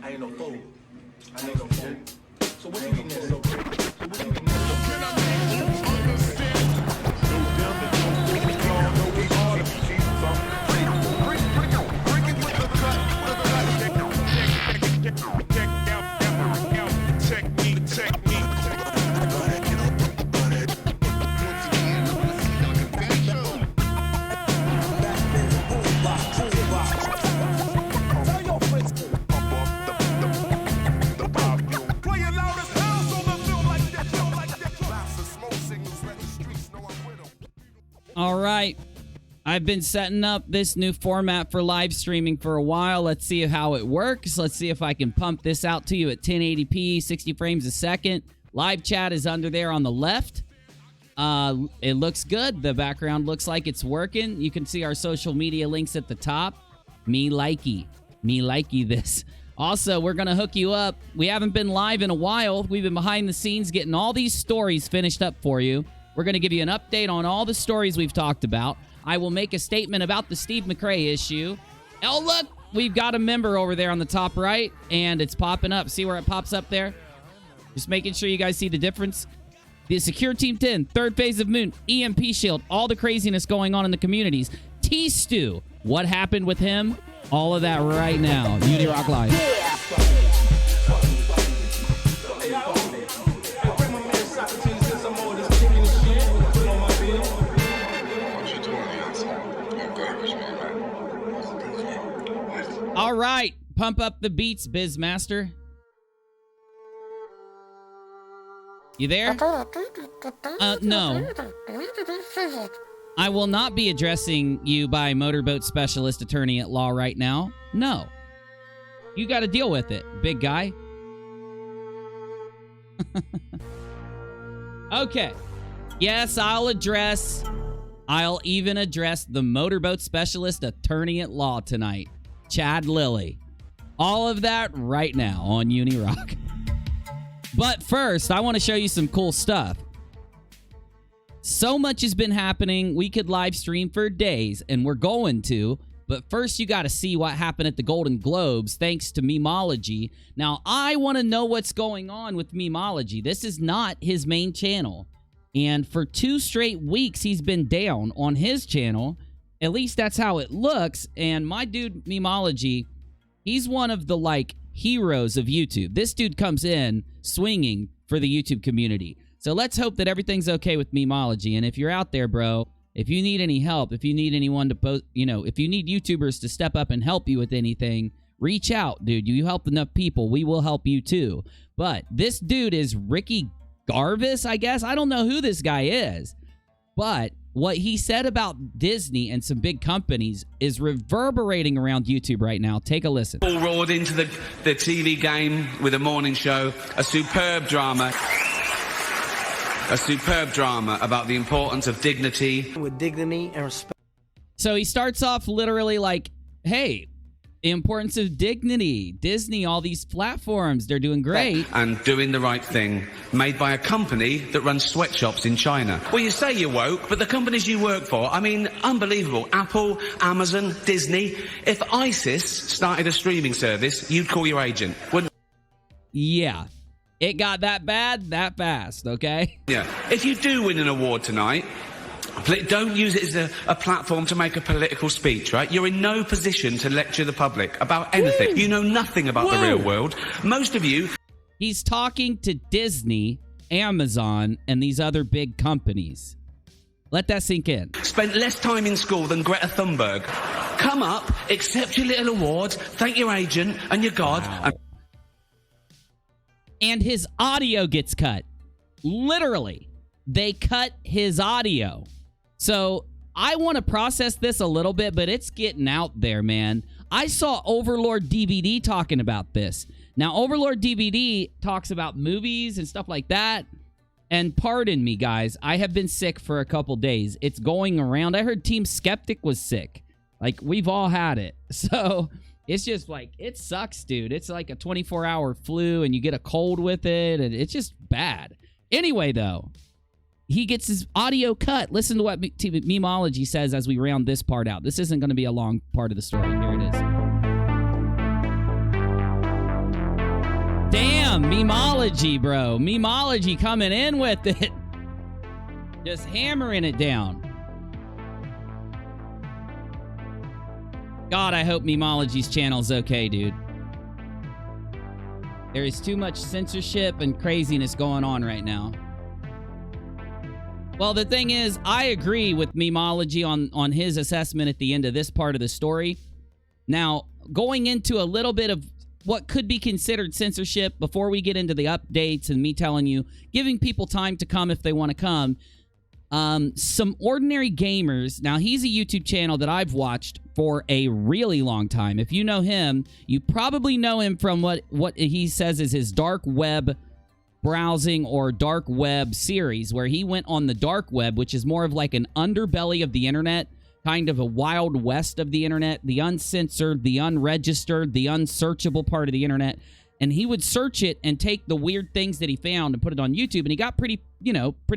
I ain't no fool. I ain't no fool. So what you eating there? So what you eating there? All right. I've been setting up this new format for live streaming for a while. Let's see how it works. Let's see if I can pump this out to you at 1080p, 60 frames a second. Live chat is under there on the left. It looks good. The background looks like it's working. You can see our social media links at the top. Me likey this. Also, we're going to hook you up. We haven't been live in a while. We've been behind the scenes getting all these stories finished up for you. We're going to give you an update on all the stories we've talked about. I will make a statement about the Steve McRae issue. Oh, look, we've got a member over there on the top right, and it's popping up. See where it pops up there? Just making sure you guys see the difference. The Secure Team 10, third phase of Moon, EMP Shield, all the craziness going on in the communities. T-Stew, what happened with him? All of that right now. UNIRock Live. All right, pump up the beats, Bizmaster. You there? No. I will not be addressing you by motorboat specialist attorney at law right now. No. You got to deal with it, big guy. Okay. Yes, I'll even address the motorboat specialist attorney at law tonight. Chad Lilly. All of that right now on UNIRock. But first, I want to show you some cool stuff. So much has been happening. We could live stream for days, and we're going to. But first, you got to see what happened at the Golden Globes, thanks to Memology. Now, I want to know what's going on with Memology. This is not his main channel. And for 2 straight weeks, he's been down on his channel. At least that's how it looks. And my dude, Memology, he's one of the, heroes of YouTube. This dude comes in swinging for the YouTube community. So let's hope that everything's okay with Memology. And if you're out there, bro, if you need any help, if you need anyone to post, if you need YouTubers to step up and help you with anything, reach out, dude. You help enough people, we will help you too. But this dude is Ricky Garvis, I guess. I don't know who this guy is. But what he said about Disney and some big companies is reverberating around YouTube right now. Take a listen. All roared into the TV game with a morning show, a superb drama about the importance of dignity. With dignity and respect. So he starts off literally like, hey, importance of dignity. Disney, all these platforms, they're doing great. And doing the right thing, made by a company that runs sweatshops in China. Well, you say you're woke, but the companies you work for, I mean, unbelievable. Apple, Amazon, Disney. If ISIS started a streaming service, you'd call your agent, wouldn't? Yeah. It got that bad that fast, okay? Yeah. If you do win an award tonight, don't use it as a platform to make a political speech, right? You're in no position to lecture the public about anything. Woo! You know nothing about the real world. Most of you... He's talking to Disney, Amazon, and these other big companies. Let that sink in. Spent less time in school than Greta Thunberg. Come up, accept your little award, thank your agent and your God. Wow. And his audio gets cut. Literally. They cut his audio. So I want to process this a little bit, but it's getting out there, man. I saw Overlord DVD talking about this. Now, Overlord DVD talks about movies and stuff like that. And pardon me, guys, I have been sick for a couple days. It's going around. I heard Team Skeptic was sick. Like, we've all had it. So it's just like, it sucks, dude. It's like a 24-hour flu, and you get a cold with it, and it's just bad. Anyway, though, he gets his audio cut. Listen to what Memology says as we round this part out. This isn't going to be a long part of the story. Here it is. Damn, memology, bro. Memology coming in with it. Just hammering it down. God, I hope Memology's channel's okay, dude. There is too much censorship and craziness going on right now. Well, the thing is, I agree with Memology on his assessment at the end of this part of the story. Now, going into a little bit of what could be considered censorship before we get into the updates and me telling you, giving people time to come if they want to come. Some ordinary gamers. Now, he's a YouTube channel that I've watched for a really long time. If you know him, you probably know him from what he says is his dark web browsing or dark web series, where he went on the dark web, which is more of like an underbelly of the internet, kind of a wild west of the internet, the uncensored, the unregistered, the unsearchable part of the internet. And he would search it and take the weird things that he found and put it on YouTube. And he got pretty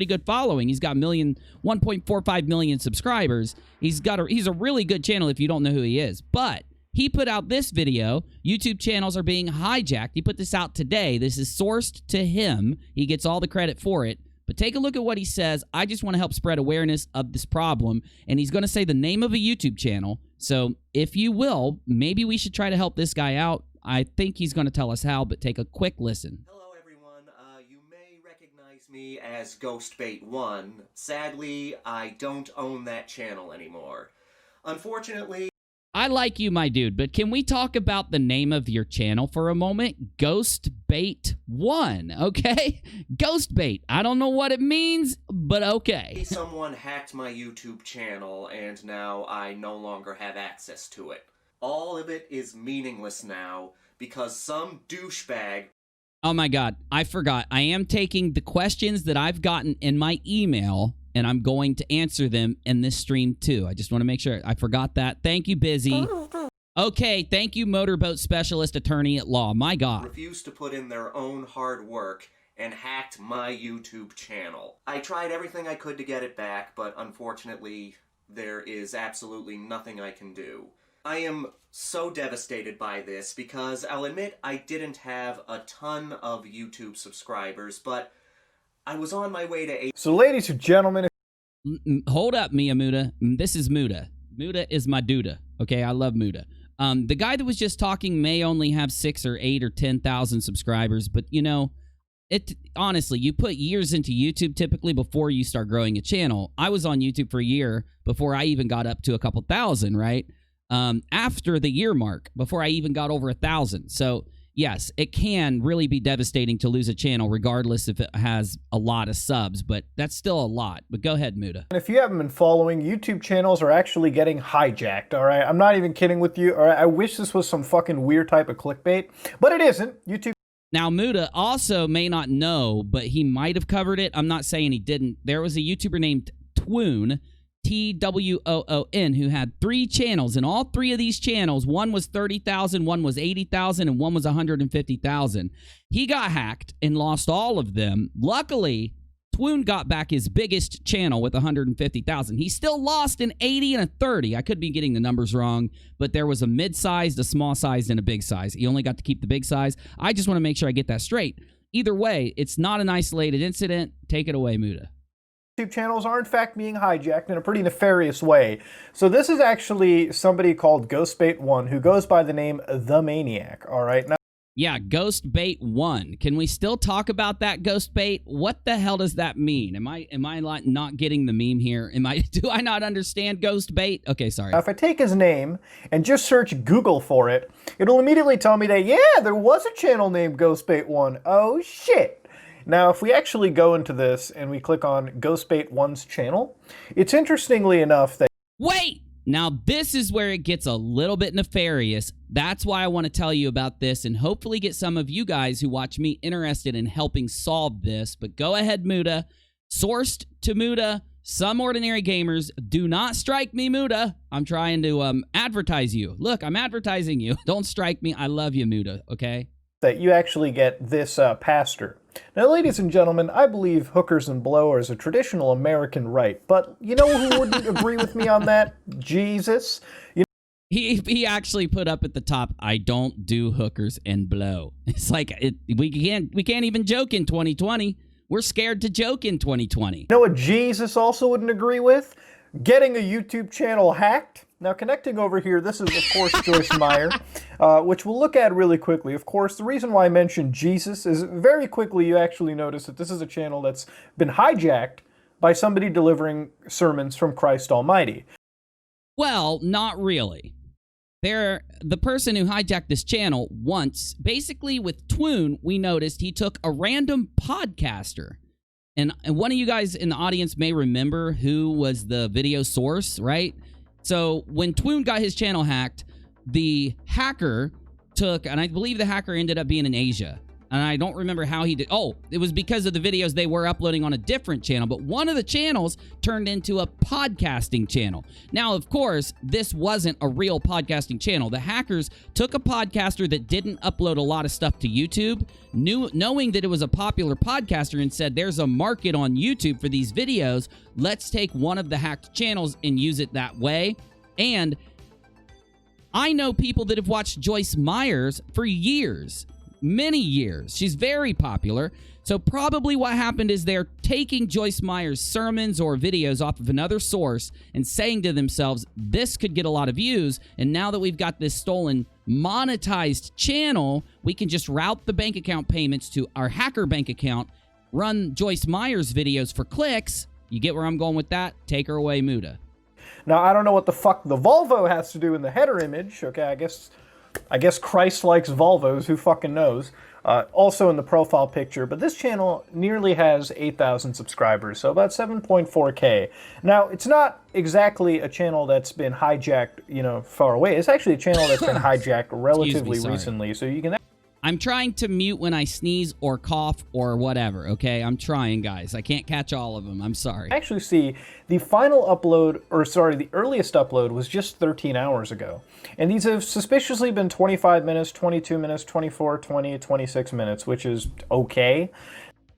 good following. He's got 1.45 million subscribers. He's a really good channel if you don't know who he is. But he put out this video. YouTube channels are being hijacked. He put this out today. This is sourced to him. He gets all the credit for it. But take a look at what he says. I just want to help spread awareness of this problem. And he's going to say the name of a YouTube channel. So if you will, maybe we should try to help this guy out. I think he's going to tell us how, but take a quick listen. Hello everyone, you may recognize me as GhostBait1. Sadly, I don't own that channel anymore. Unfortunately... I like you, my dude, but can we talk about the name of your channel for a moment? GhostBait1, okay? Ghostbait. I don't know what it means, but okay. Someone hacked my YouTube channel, and now I no longer have access to it. All of it is meaningless now, because some douchebag... Oh my God, I forgot. I am taking the questions that I've gotten in my email, and I'm going to answer them in this stream too. I just want to make sure. I forgot that. Thank you, Bizzy. Okay, thank you, motorboat specialist attorney at law. My God. Refused to put in their own hard work and hacked my YouTube channel. I tried everything I could to get it back, but unfortunately, there is absolutely nothing I can do. I am so devastated by this because I'll admit I didn't have a ton of YouTube subscribers, but I was on my way to... So ladies and gentlemen... Hold up, Mia Muda. This is Muda. Muda is my duda. Okay, I love Muda. The guy that was just talking may only have 6 or 8 or 10,000 subscribers, but you know, honestly, you put years into YouTube typically before you start growing a channel. I was on YouTube for a year before I even got up to a couple thousand, right? After the year mark, before I even got over 1,000. So yes, it can really be devastating to lose a channel regardless if it has a lot of subs, but that's still a lot. But go ahead, Muda. If you haven't been following, YouTube channels are actually getting hijacked, all right? I'm not even kidding with you, all right? I wish this was some fucking weird type of clickbait, but it isn't. YouTube... Now, Muda also may not know, but he might have covered it. I'm not saying he didn't. There was a YouTuber named Twoon, T-W-O-O-N, who had 3 channels, and all 3 of these channels, one was 30,000, one was 80,000, and one was 150,000. He got hacked and lost all of them. Luckily, Twoon got back his biggest channel with 150,000. He still lost an 80 and a 30. I could be getting the numbers wrong, but there was a mid-sized, a small-sized, and a big size. He only got to keep the big size. I just want to make sure I get that straight. Either way, it's not an isolated incident. Take it away, Muda. YouTube channels are in fact being hijacked in a pretty nefarious way. So this is actually somebody called GhostBait1 who goes by the name The Maniac, all right? Now, yeah, GhostBait1. Can we still talk about that, Ghostbait? What the hell does that mean? Am I not getting the meme here? Do I not understand Ghostbait? Okay, sorry. if I take his name and just search Google for it, it'll immediately tell me that, yeah, there was a channel named GhostBait1. Oh, shit. Now, if we actually go into this and we click on GhostBait1's channel, it's interestingly enough that... Wait! Now, this is where it gets a little bit nefarious. That's why I want to tell you about this and hopefully get some of you guys who watch me interested in helping solve this. But go ahead, Muda. Sourced to Muda. Some ordinary gamers. Do not strike me, Muda. I'm trying to advertise you. Look, I'm advertising you. Don't strike me. I love you, Muda, okay? That you actually get this pastor. Now, ladies and gentlemen, I believe hookers and blowers are a traditional American right, but you know who wouldn't agree with me on that? Jesus. He actually put up at the top, I don't do hookers and blow. It's like we can't even joke in 2020. We're scared to joke in 2020. You know what Jesus also wouldn't agree with? Getting a YouTube channel hacked. Now, connecting over here, this is, of course, Joyce Meyer, which we'll look at really quickly. Of course, the reason why I mentioned Jesus is very quickly you actually notice that this is a channel that's been hijacked by somebody delivering sermons from Christ Almighty. Well, not really. The person who hijacked this channel once, basically with Twoon, we noticed he took a random podcaster. And one of you guys in the audience may remember who was the video source, right? So when Twoon got his channel hacked, the hacker took, and I believe the hacker ended up being in Asia. And I don't remember how he did. Oh, it was because of the videos they were uploading on a different channel. But one of the channels turned into a podcasting channel. Now, of course, this wasn't a real podcasting channel. The hackers took a podcaster that didn't upload a lot of stuff to YouTube, knowing that it was a popular podcaster, and said, there's a market on YouTube for these videos. Let's take one of the hacked channels and use it that way. And I know people that have watched Joyce Myers for years. Many years. She's very popular. So probably what happened is they're taking Joyce Meyer's sermons or videos off of another source and saying to themselves, this could get a lot of views. And now that we've got this stolen monetized channel, we can just route the bank account payments to our hacker bank account, run Joyce Meyer's videos for clicks. You get where I'm going with that? Take her away, Muda. Now, I don't know what the fuck the Volvo has to do in the header image. Okay, I guess Christ likes Volvos, who fucking knows. Also in the profile picture, but this channel nearly has 8,000 subscribers, so about 7.4K. Now, it's not exactly a channel that's been hijacked, far away. It's actually a channel that's been hijacked relatively recently, so you can... I'm trying to mute when I sneeze or cough or whatever, okay? I'm trying, guys. I can't catch all of them. I'm sorry. Actually see the final upload, the earliest upload was just 13 hours ago. And these have suspiciously been 25 minutes, 22 minutes, 24, 20, 26 minutes, which is okay.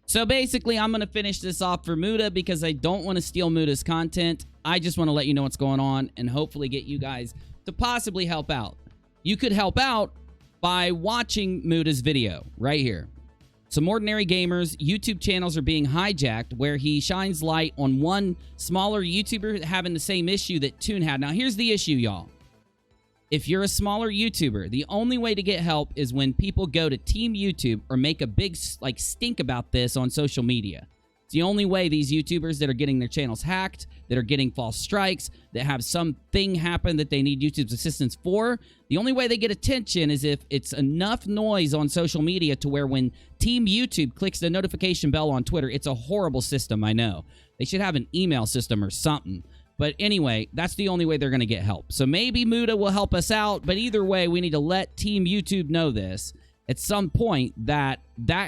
So basically, I'm going to finish this off for Muda because I don't want to steal Muda's content. I just want to let you know what's going on and hopefully get you guys to possibly help out. You could help out by watching Muda's video right here. Some ordinary gamers' YouTube channels are being hijacked where he shines light on one smaller YouTuber having the same issue that Twoon had. Now, here's the issue, y'all. If you're a smaller YouTuber, the only way to get help is when people go to Team YouTube or make a big stink about this on social media. It's the only way these YouTubers that are getting their channels hacked, that are getting false strikes, that have something happen that they need YouTube's assistance for, the only way they get attention is if it's enough noise on social media to where when Team YouTube clicks the notification bell on Twitter, it's a horrible system, I know. They should have an email system or something. But anyway, that's the only way they're going to get help. So maybe Muda will help us out, but either way, we need to let Team YouTube know this at some point that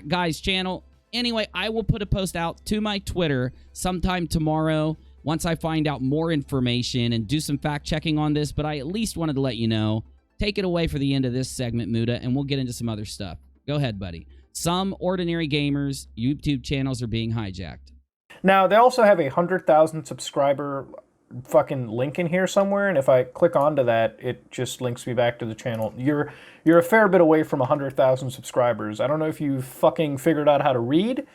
guy's channel... Anyway, I will put a post out to my Twitter sometime tomorrow once I find out more information and do some fact-checking on this, but I at least wanted to let you know. Take it away for the end of this segment, Muda, and we'll get into some other stuff. Go ahead, buddy. Some ordinary gamers' YouTube channels are being hijacked. Now, they also have a 100,000 subscriber fucking link in here somewhere, and if I click onto that, it just links me back to the channel. You're a fair bit away from 100,000 subscribers. I don't know if you fucking figured out how to read,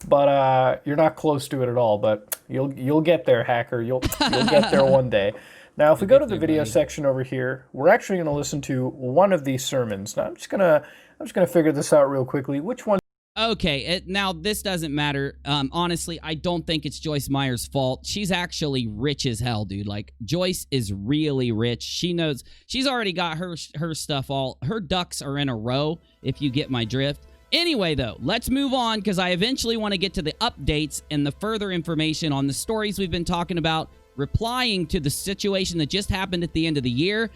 but you're not close to it at all. But you'll get there, hacker. You'll get there one day. Now, if we go to the video section over here, we're actually going to listen to one of these sermons. Now, I'm just gonna figure this out real quickly. Which one? Okay, now this doesn't matter. Honestly, I don't think it's Joyce Meyer's fault. She's actually rich as hell, dude. Like, Joyce is really rich. She knows. She's already got her stuff all. Her ducks are in a row, if you get my drift. Anyway, though, let's move on because I eventually want to get to the updates and the further information on the stories we've been talking about, replying to the situation that just happened at the end of the year,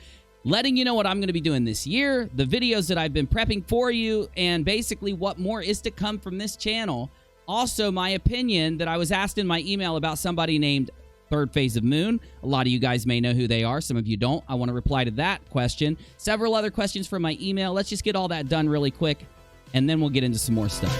letting you know what I'm going to be doing this year, the videos that I've been prepping for you, and basically what more is to come from this channel. Also, my opinion that I was asked in my email about somebody named Third Phase of Moon. A lot of you guys may know who they are. Some of you don't. I want to reply to that question. Several other questions from my email. Let's just get all that done really quick, and then we'll get into some more stuff.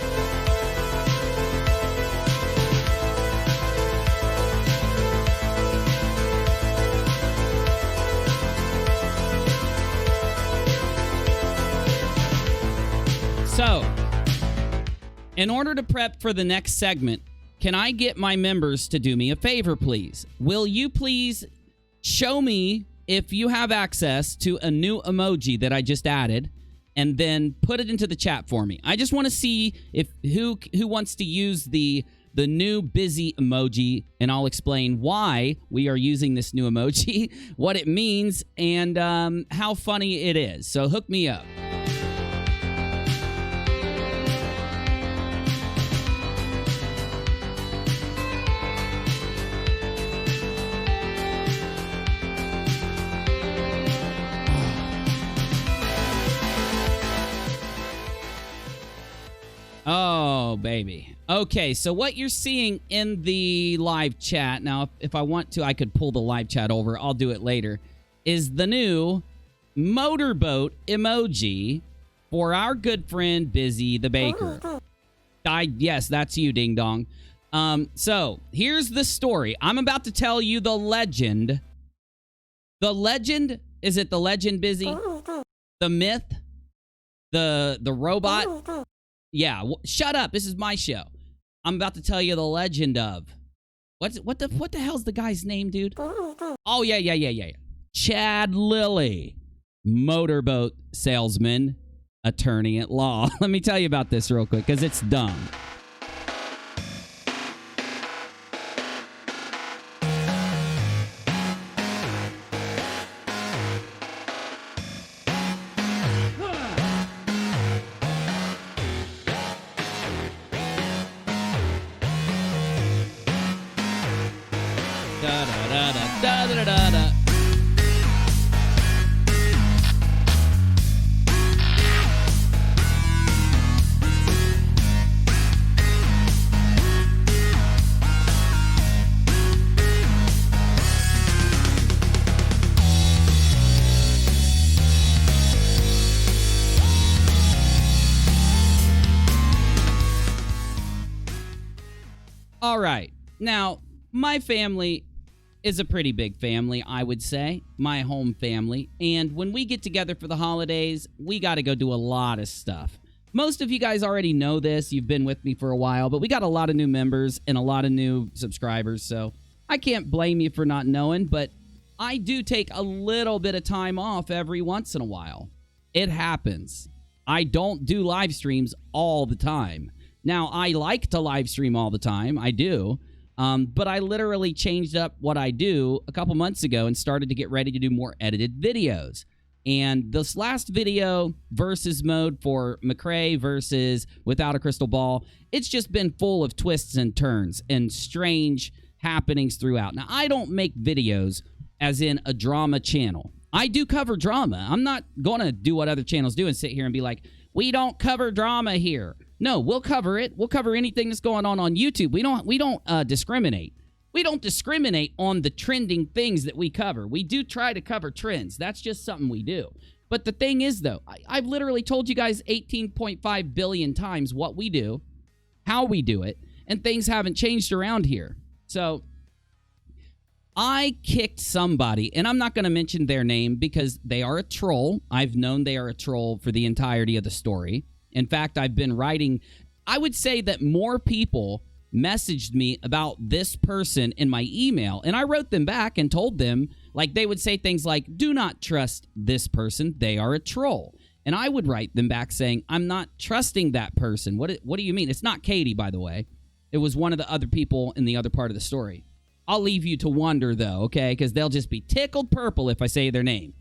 So, in order to prep for the next segment, can I get my members to do me a favor, please? Will you please show me if you have access to a new emoji that I just added, and then put it into the chat for me. I just want to see if who wants to use the new busy emoji, and I'll explain why we are using this new emoji, what it means, and how funny it is. So hook me up. Oh, baby. Okay, so what you're seeing in the live chat, now, if I want to, I could pull the live chat over. I'll do it later, is the new motorboat emoji for our good friend, Bizzy the Baker. Yes, that's you, Ding Dong. So, here's the story. I'm about to tell you the legend. The legend? Is it the legend, Bizzy? The myth? The robot? Yeah, shut up. This is my show. I'm about to tell you the legend of... What the hell's the guy's name, dude? Oh, yeah. Chad Lilly, motorboat salesman, attorney at law. Let me tell you about this real quick, because it's dumb. Da-da-da-da-da-da-da. All right. Now, my family is a pretty big family, I would say. My home family. And when we get together for the holidays, we got to go do a lot of stuff. Most of you guys already know this. You've been with me for a while, but we got a lot of new members and a lot of new subscribers, so I can't blame you for not knowing, but I do take a little bit of time off every once in a while. It happens. I don't do live streams all the time. Now, I like to live stream all the time. I do. But I literally changed up what I do a couple months ago and started to get ready to do more edited videos. And this last video, versus mode for McRae versus Without a Crystal Ball, it's just been full of twists and turns and strange happenings throughout. Now, I don't make videos as in a drama channel. I do cover drama. I'm not going to do what other channels do and sit here and be like, we don't cover drama here. No, we'll cover it. We'll cover anything that's going on YouTube. We don't discriminate. We don't discriminate on the trending things that we cover. We do try to cover trends. That's just something we do. But the thing is, though, I've literally told you guys 18.5 billion times what we do, how we do it, and things haven't changed around here. So I kicked somebody, and I'm not going to mention their name because they are a troll. I've known they are a troll for the entirety of the story. In fact, I've been writing, I would say that more people messaged me about this person in my email, and I wrote them back and told them, like, they would say things like, do not trust this person, they are a troll. And I would write them back saying, I'm not trusting that person. What do you mean? It's not Katie, by the way. It was one of the other people in the other part of the story. I'll leave you to wonder, though, okay? Because they'll just be tickled purple if I say their name.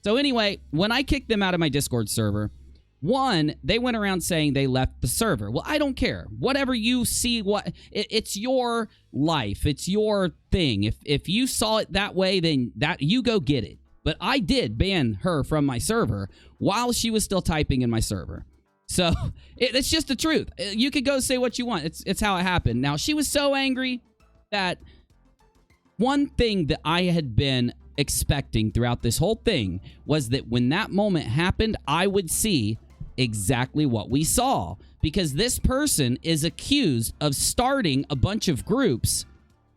So anyway, when I kicked them out of my Discord server, one, they went around saying they left the server. Well, I don't care. Whatever you see, it's your life. It's your thing. If you saw it that way, then you go get it. But I did ban her from my server while she was still typing in my server. So it's just the truth. You could go say what you want. It's how it happened. Now, she was so angry that one thing that I had been expecting throughout this whole thing was that when that moment happened, I would see exactly what we saw, because this person is accused of starting a bunch of groups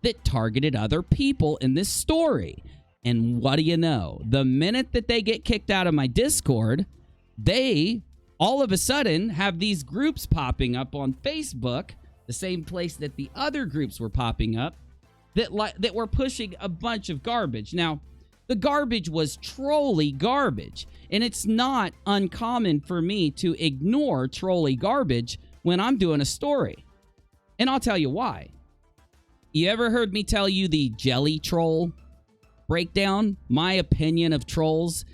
that targeted other people in this story. And what do you know? The minute that they get kicked out of my Discord, they all of a sudden have these groups popping up on Facebook, the same place that the other groups were popping up, that were pushing a bunch of garbage. Now, the garbage was trolley garbage, and it's not uncommon for me to ignore trolley garbage when I'm doing a story. And I'll tell you why. You ever heard me tell you the jelly troll breakdown? My opinion of trolls?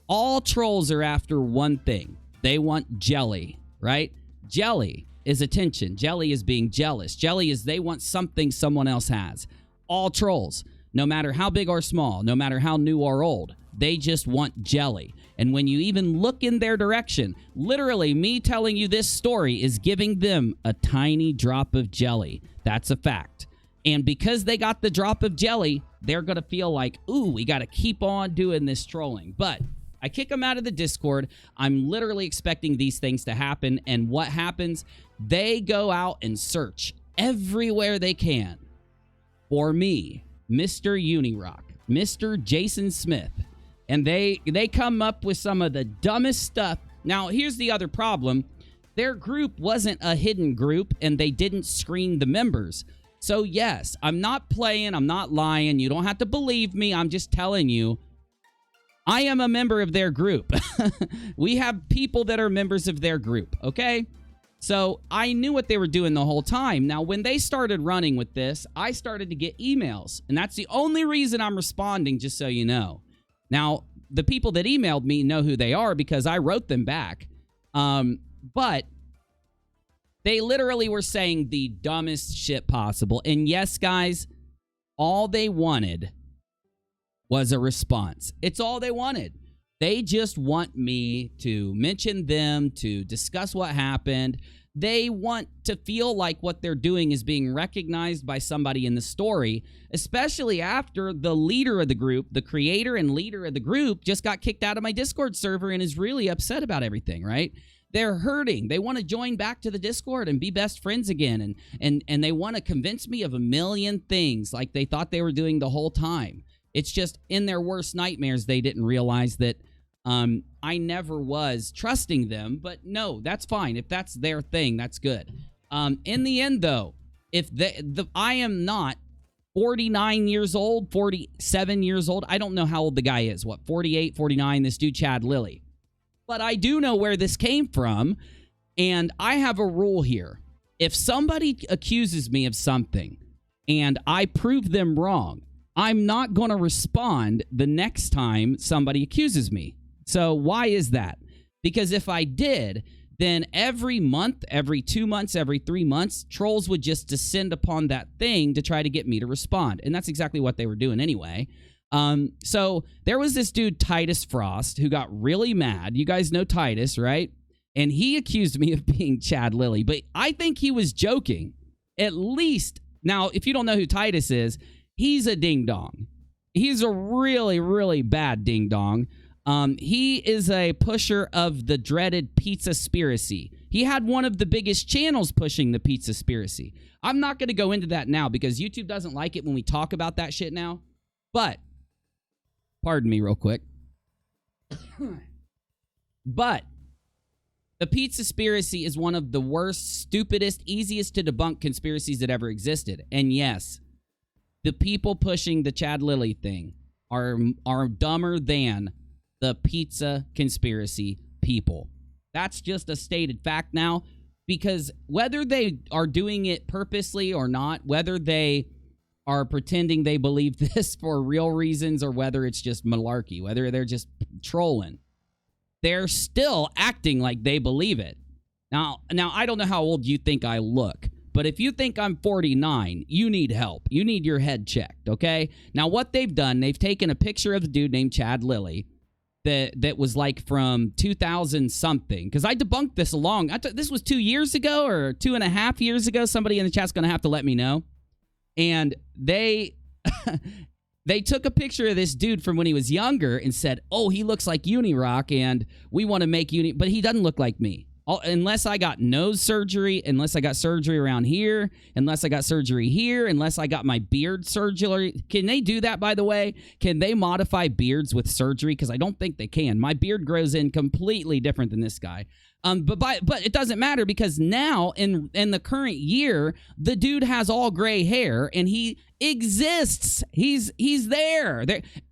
All trolls are after one thing. They want jelly, right? Jelly is attention. Jelly is being jealous. Jelly is they want something someone else has. All trolls, no matter how big or small, no matter how new or old, they just want jelly. And when you even look in their direction, literally me telling you this story is giving them a tiny drop of jelly. That's a fact. And because they got the drop of jelly, they're going to feel like, ooh, we got to keep on doing this trolling. But I kick them out of the Discord. I'm literally expecting these things to happen. And what happens? They go out and search everywhere they can for me, Mr. UNIRock, Mr. Jason Smith. And they come up with some of the dumbest stuff. Now, here's the other problem. Their group wasn't a hidden group, and they didn't screen the members. So, yes, I'm not playing. I'm not lying. You don't have to believe me. I'm just telling you. I am a member of their group. We have people that are members of their group, okay? So I knew what they were doing the whole time. Now, when they started running with this, I started to get emails. And that's the only reason I'm responding, just so you know. Now, the people that emailed me know who they are because I wrote them back. But they literally were saying the dumbest shit possible. And yes, guys, all they wanted was a response. It's all they wanted. They just want me to mention them, to discuss what happened. They want to feel like what they're doing is being recognized by somebody in the story, especially after the leader of the group, the creator and leader of the group, just got kicked out of my Discord server and is really upset about everything, right? They're hurting. They want to join back to the Discord and be best friends again. And they want to convince me of a million things like they thought they were doing the whole time. It's just in their worst nightmares, they didn't realize that I never was trusting them. But no, that's fine. If that's their thing, that's good. In the end, though, if I am not 49 years old, 47 years old. I don't know how old the guy is. What, 48, 49? This dude, Chad Lilly. But I do know where this came from. And I have a rule here. If somebody accuses me of something and I prove them wrong, I'm not going to respond the next time somebody accuses me. So why is that? Because if I did, then every month, every 2 months, every 3 months, trolls would just descend upon that thing to try to get me to respond. And that's exactly what they were doing anyway. So there was this dude, Titus Frost, who got really mad. You guys know Titus, right? And he accused me of being Chad Lilly. But I think he was joking. At least, now, if you don't know who Titus is, he's a ding-dong. He's a really, really bad ding-dong. He is a pusher of the dreaded pizza-spiracy. He had one of the biggest channels pushing the pizza-spiracy. I'm not going to go into that now because YouTube doesn't like it when we talk about that shit now. But, pardon me real quick. But, the pizza-spiracy is one of the worst, stupidest, easiest to debunk conspiracies that ever existed. And yes, the people pushing the Chad Lilly thing are dumber than the pizza conspiracy people. That's just a stated fact now, because whether they are doing it purposely or not, whether they are pretending they believe this for real reasons or whether it's just malarkey, whether they're just trolling, they're still acting like they believe it. Now I don't know how old you think I look, but if you think I'm 49, you need help. You need your head checked, okay? Now, what they've done, they've taken a picture of the dude named Chad Lilly that was like from 2000-something, because I debunked this this was 2 years ago or 2.5 years ago. Somebody in the chat's going to have to let me know. And they took a picture of this dude from when he was younger and said, oh, he looks like UNIRock, and we want to make but he doesn't look like me. Unless I got nose surgery, unless I got surgery around here, unless I got surgery here, unless I got my beard surgery. Can they do that, by the way? Can they modify beards with surgery? Because I don't think they can. My beard grows in completely different than this guy. But it doesn't matter, because now in the current year, the dude has all gray hair and he exists. He's there.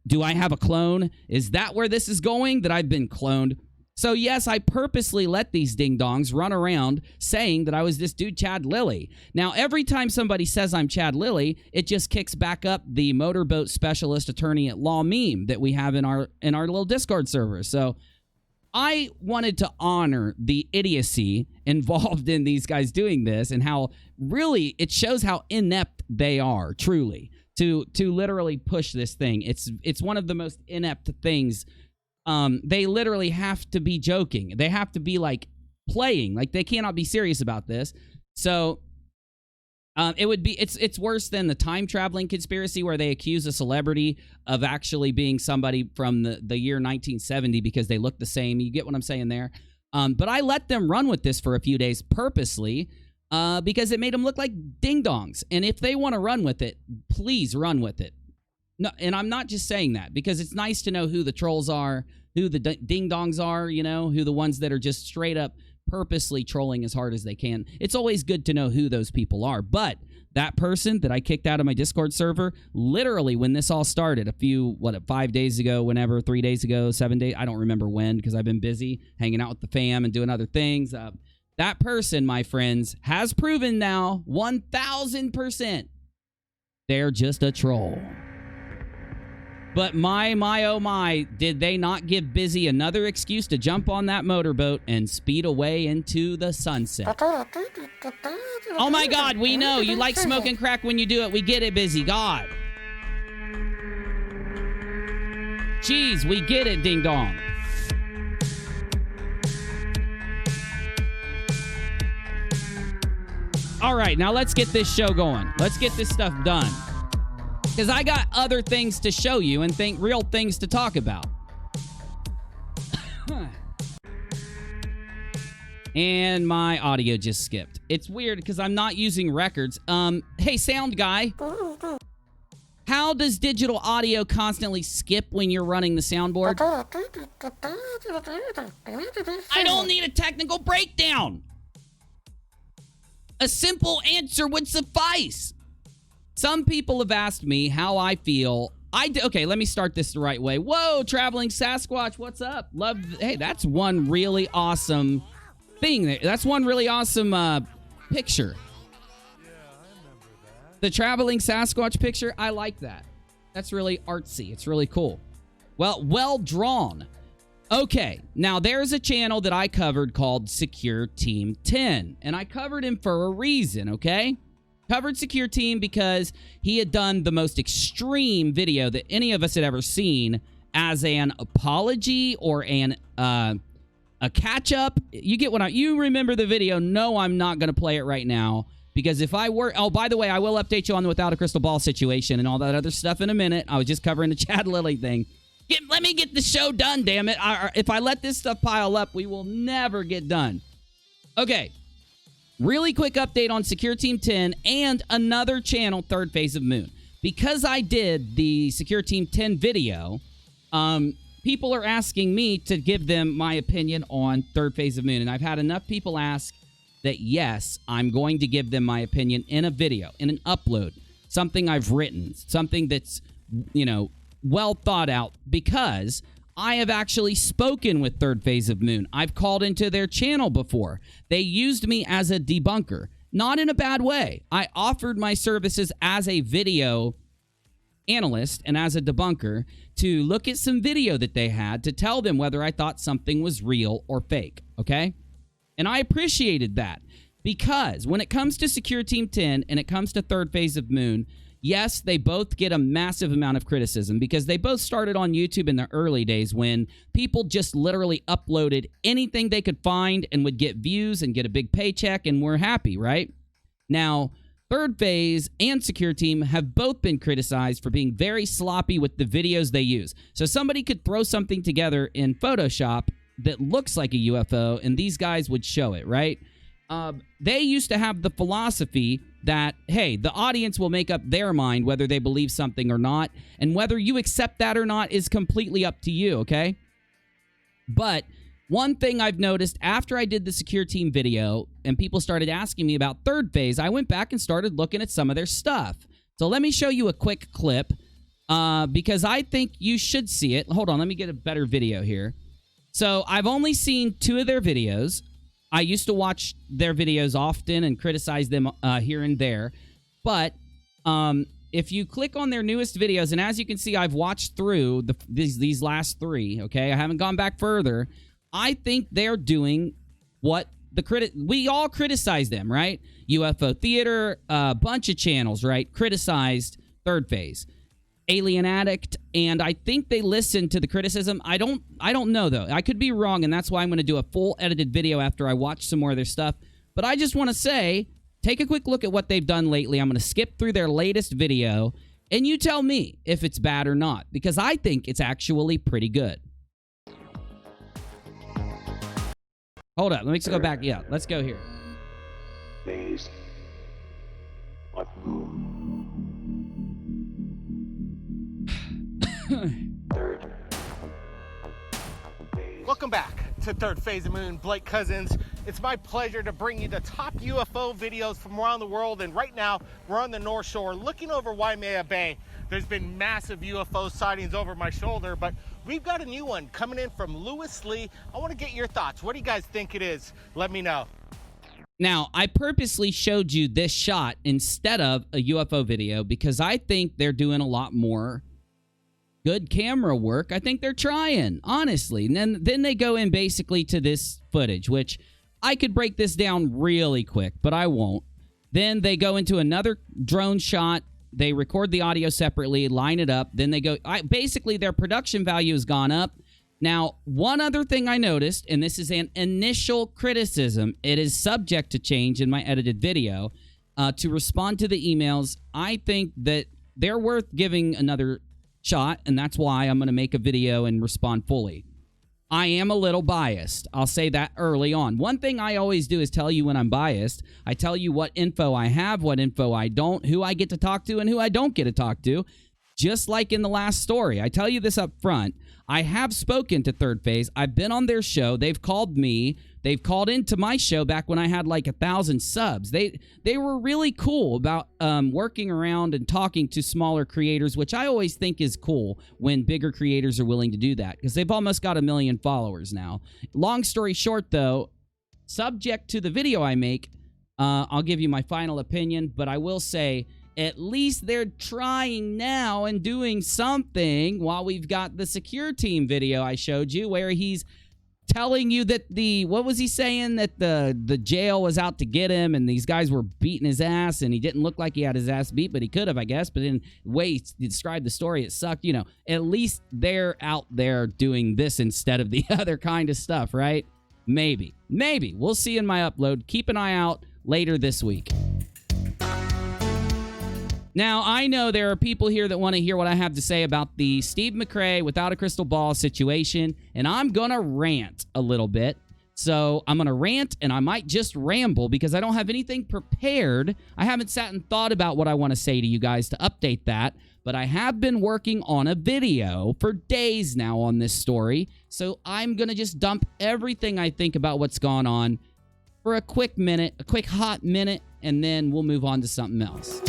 Do I have a clone? Is that where this is going? That I've been cloned? So yes, I purposely let these ding-dongs run around saying that I was this dude Chad Lilly. Now, every time somebody says I'm Chad Lilly, it just kicks back up the motorboat specialist attorney at law meme that we have in our little Discord server. So I wanted to honor the idiocy involved in these guys doing this, and how really it shows how inept they are, truly, to literally push this thing. It's one of the most inept things. They literally have to be joking. They have to be like playing. Like, they cannot be serious about this. So it's worse than the time traveling conspiracy where they accuse a celebrity of actually being somebody from the year 1970 because they look the same. You get what I'm saying there? But I let them run with this for a few days purposely because it made them look like ding-dongs. And if they want to run with it, please run with it. No, and I'm not just saying that because it's nice to know who the trolls are, who the ding-dongs are, you know, who the ones that are just straight up purposely trolling as hard as they can. It's always good to know who those people are. But that person that I kicked out of my Discord server, literally when this all started, 5 days ago, whenever, 3 days ago, 7 days, I don't remember when because I've been busy hanging out with the fam and doing other things. That person, my friends, has proven now 1,000% they're just a troll. But my, oh my, did they not give Bizzy another excuse to jump on that motorboat and speed away into the sunset. Oh my God, we know. You like smoking crack when you do it. We get it, Bizzy. God. Jeez, we get it, ding dong. All right, now let's get this show going. Let's get this stuff done. Because I got other things to show you and real things to talk about. And my audio just skipped. It's weird because I'm not using records. Hey, sound guy. How does digital audio constantly skip when you're running the soundboard? I don't need a technical breakdown. A simple answer would suffice. Some people have asked me how I feel. Okay, let me start this the right way. Whoa, Traveling Sasquatch, what's up? Hey, that's one really awesome thing. That's one really awesome picture. Yeah, I remember that. The Traveling Sasquatch picture, I like that. That's really artsy. It's really cool. Well drawn. Okay, now there's a channel that I covered called secureteam 10, and I covered him for a reason, okay? Covered secureteam because he had done the most extreme video that any of us had ever seen as an apology or a catch-up. You get what you remember the video. No, I'm not going to play it right now because if I were... Oh, by the way, I will update you on the Without a Crystal Ball situation and all that other stuff in a minute. I was just covering the Chad Lilly thing. Let me get the show done, damn it. If I let this stuff pile up, we will never get done. Okay. Really quick update on secureteam 10 and another channel, Third Phase of Moon. Because I did the secureteam 10 video, people are asking me to give them my opinion on Third Phase of Moon. And I've had enough people ask that, yes, I'm going to give them my opinion in a video, in an upload. Something I've written. Something that's, well thought out, because I have actually spoken with Third Phase of Moon. I've called into their channel before. They used me as a debunker. Not in a bad way. I offered my services as a video analyst and as a debunker to look at some video that they had to tell them whether I thought something was real or fake, okay? And I appreciated that because when it comes to secureteam 10 and it comes to Third Phase of Moon, yes, they both get a massive amount of criticism because they both started on YouTube in the early days when people just literally uploaded anything they could find and would get views and get a big paycheck and were happy, right? Now, Third Phase and secureteam have both been criticized for being very sloppy with the videos they use. So somebody could throw something together in Photoshop that looks like a UFO, and these guys would show it, right? They used to have the philosophy that, hey, the audience will make up their mind whether they believe something or not, and whether you accept that or not is completely up to you, okay? But one thing I've noticed after I did the Secure Team video and people started asking me about Third Phase, I went back and started looking at some of their stuff. So let me show you a quick clip because I think you should see it. Hold on, let me get a better video here. So I've only seen 2 of their videos. I used to watch their videos often and criticize them here and there. But if you click on their newest videos, and as you can see, I've watched through these last 3, okay? I haven't gone back further. I think they're doing what we all criticize them, right? UFO Theater, a bunch of channels, right? Criticized Third Phase. Alien Addict, and I think they listened to the criticism. I don't know, though. I could be wrong, and that's why I'm going to do a full edited video after I watch some more of their stuff. But I just want to say, take a quick look at what they've done lately. I'm going to skip through their latest video, and you tell me if it's bad or not, because I think it's actually pretty good. Hold up. Let me go back. Yeah, let's go here. Phase. Third. Welcome back to Third Phase of Moon. Blake Cousins. It's my pleasure to bring you the top UFO videos from around the world, and right now we're on the North Shore looking over Waimea Bay. There's been massive UFO sightings over my shoulder, but we've got a new one coming in from Lewis Lee. I want to get your thoughts. What do you guys think it is? Let me know. Now, I purposely showed you this shot instead of a UFO video because I think they're doing a lot more good camera work. I think they're trying, honestly. And then they go in basically to this footage, which I could break this down really quick, but I won't. Then they go into another drone shot. They record the audio separately, line it up. Then they go... basically, their production value has gone up. Now, one other thing I noticed, and this is an initial criticism, it is subject to change in my edited video, to respond to the emails. I think that they're worth giving another shot, and that's why I'm going to make a video and respond fully. I am a little biased. I'll say that early on. One thing I always do is tell you when I'm biased. I tell you what info I have, what info I don't, who I get to talk to, and who I don't get to talk to. Just like in the last story. I tell you this up front. I have spoken to Third Phase. I've been on their show. They've called me. They've called into my show back when I had like 1,000 subs. They were really cool about working around and talking to smaller creators, which I always think is cool when bigger creators are willing to do that because they've almost got 1 million followers now. Long story short, though, subject to the video I make, I'll give you my final opinion, but I will say at least they're trying now and doing something while we've got the Secure Team video I showed you where he's telling you that what was he saying? That the jail was out to get him and these guys were beating his ass and he didn't look like he had his ass beat, but he could have, I guess. But in the way he described the story, it sucked. You know, at least they're out there doing this instead of the other kind of stuff, right? Maybe. We'll see in my upload. Keep an eye out later this week. Now, I know there are people here that want to hear what I have to say about the Steve McRae without a crystal ball situation, and I'm going to rant a little bit. So I'm going to rant, and I might just ramble because I don't have anything prepared. I haven't sat and thought about what I want to say to you guys to update that, but I have been working on a video for days now on this story, so I'm going to just dump everything I think about what's gone on for a quick minute, a quick hot minute, and then we'll move on to something else.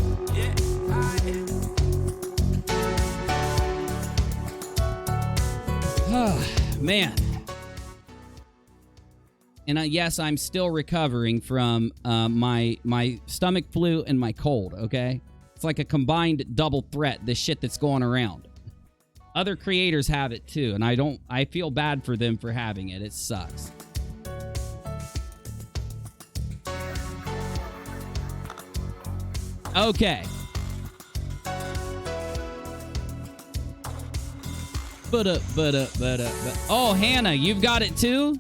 Man. And yes, I'm still recovering from my stomach flu and my cold, okay? It's like a combined double threat, this shit that's going around. Other creators have it too, and I feel bad for them for having it. It sucks. Okay. Oh, Hannah, you've got it too?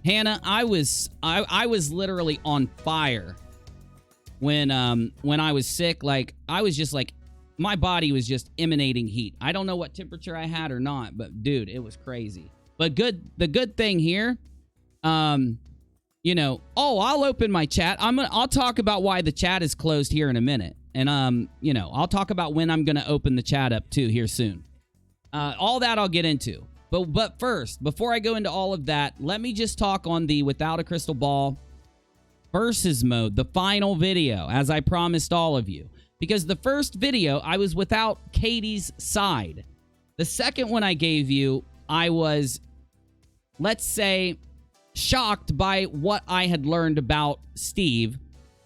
Hannah, I was literally on fire when I was sick. Like, I was just like, my body was just emanating heat. I don't know what temperature I had or not, but dude, it was crazy. But the good thing here, you know, I'll open my chat. I'll talk about why the chat is closed here in a minute. And, you know, I'll talk about when I'm going to open the chat up too here soon. All that I'll get into. But first, before I go into all of that, let me just talk on the Without a Crystal Ball versus mode, the final video, as I promised all of you. Because the first video, I was without Katie's side. The second one I gave you, I was, let's say, shocked by what I had learned about Steve.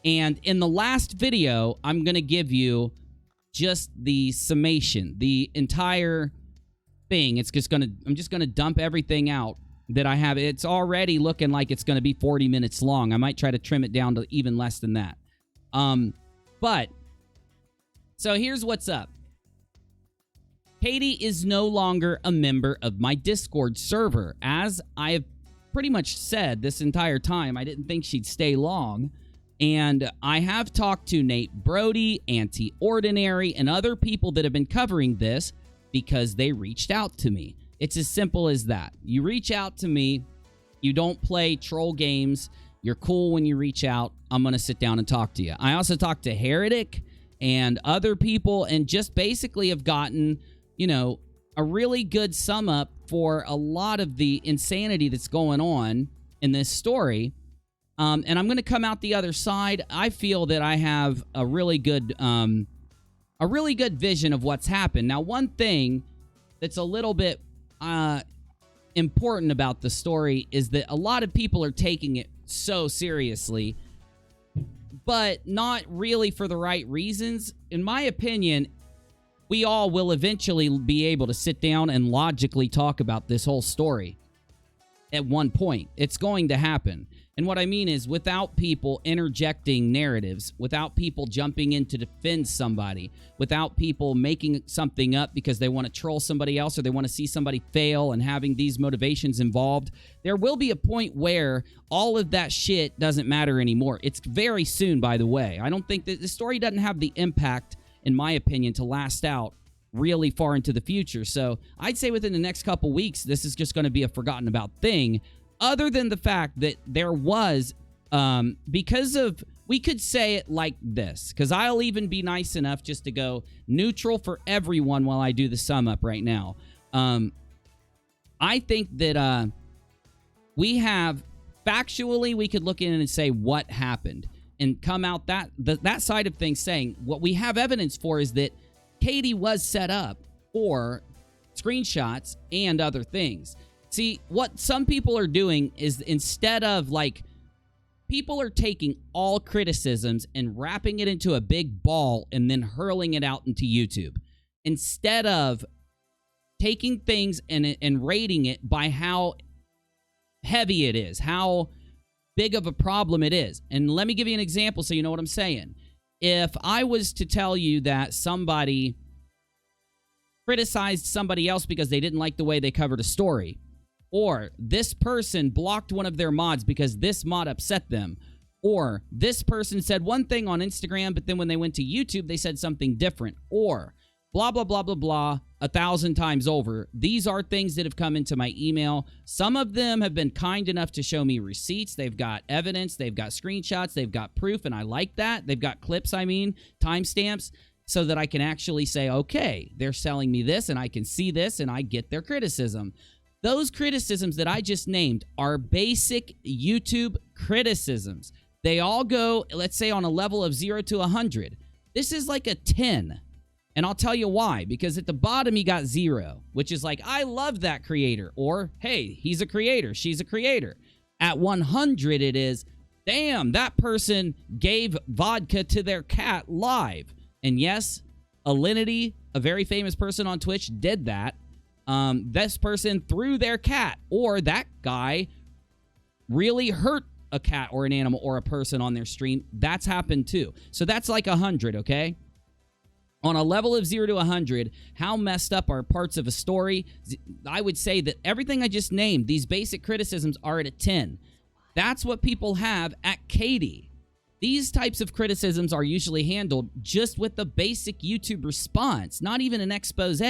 And in the last video, I'm going to give you just the summation, the entire thing. I'm just going to dump everything out that I have. It's already looking like it's going to be 40 minutes long. I might try to trim it down to even less than that. But so here's what's up. Katie is no longer a member of my Discord server. As I have pretty much said this entire time, I didn't think she'd stay long. And I have talked to Nate Brody, Anti-Ordinary, and other people that have been covering this because they reached out to me. It's as simple as that. You reach out to me. You don't play troll games. You're cool when you reach out. I'm going to sit down and talk to you. I also talked to Heretic and other people and just basically have gotten, you know, a really good sum up for a lot of the insanity that's going on in this story. And I'm going to come out the other side. I feel that I have a really good vision of what's happened. Now, one thing that's a little bit important about the story is that a lot of people are taking it so seriously, but not really for the right reasons. In my opinion, we all will eventually be able to sit down and logically talk about this whole story at one point. It's going to happen. And what I mean is without people interjecting narratives, without people jumping in to defend somebody, without people making something up because they want to troll somebody else or they want to see somebody fail and having these motivations involved, there will be a point where all of that shit doesn't matter anymore. It's very soon, by the way. I don't think that the story doesn't have the impact, in my opinion, to last out really far into the future. So I'd say within the next couple weeks, this is just going to be a forgotten about thing. Other than the fact that there was, because of, we could say it like this, because I'll even be nice enough just to go neutral for everyone while I do the sum up right now. I think that we have, factually, we could look in and say what happened and come out that side of things saying what we have evidence for is that Katie was set up for screenshots and other things. See, what some people are doing is instead of, like, people are taking all criticisms and wrapping it into a big ball and then hurling it out into YouTube. Instead of taking things and rating it by how heavy it is, how big of a problem it is. And let me give you an example so you know what I'm saying. If I was to tell you that somebody criticized somebody else because they didn't like the way they covered a story, or this person blocked one of their mods because this mod upset them, or this person said one thing on Instagram, but then when they went to YouTube, they said something different, or blah, blah, blah, blah, blah, 1,000 times over. These are things that have come into my email. Some of them have been kind enough to show me receipts. They've got evidence. They've got screenshots. They've got proof, and I like that. They've got clips, timestamps, so that I can actually say, okay, they're selling me this, and I can see this, and I get their criticism. Those criticisms that I just named are basic YouTube criticisms. They all go, let's say, on a level of 0 to 100. This is like a 10. And I'll tell you why. Because at the bottom, you got 0, which is like, I love that creator. Or, hey, he's a creator. She's a creator. At 100, it is, damn, that person gave vodka to their cat live. And yes, Alinity, a very famous person on Twitch, did that. This person threw their cat, or that guy really hurt a cat or an animal or a person on their stream. That's happened too. So that's like 100, okay? On a level of 0 to 100, how messed up are parts of a story? I would say that everything I just named, these basic criticisms, are at a 10. That's what people have at Katie. These types of criticisms are usually handled just with the basic YouTube response, not even an expose,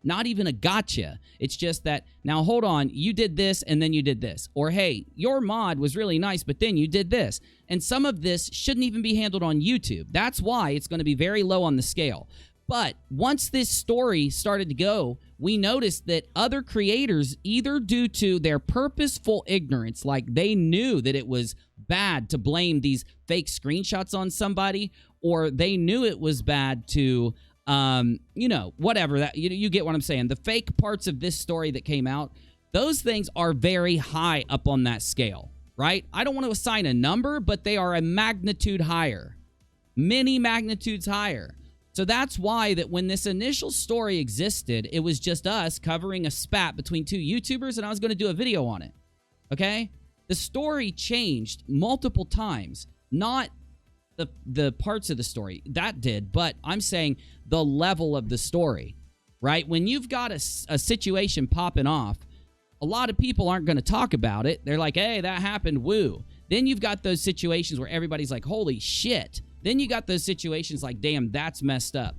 not even a gotcha. It's just that, now hold on, you did this and then you did this. Or, hey, your mod was really nice, but then you did this. And some of this shouldn't even be handled on YouTube. That's why it's going to be very low on the scale. But once this story started to go, we noticed that other creators, either due to their purposeful ignorance, like they knew that it was bad to blame these fake screenshots on somebody, or they knew it was bad to, you know, whatever, that you get what I'm saying. The fake parts of this story that came out, those things are very high up on that scale, right? I don't want to assign a number, but they are a magnitude higher, many magnitudes higher. So that's why that when this initial story existed, it was just us covering a spat between two YouTubers, and I was going to do a video on it, okay? The story changed multiple times, not the parts of the story. That did, but I'm saying the level of the story, right? When you've got a situation popping off, a lot of people aren't going to talk about it. They're like, hey, that happened, woo. Then you've got those situations where everybody's like, holy shit. Then you got those situations like, damn, that's messed up.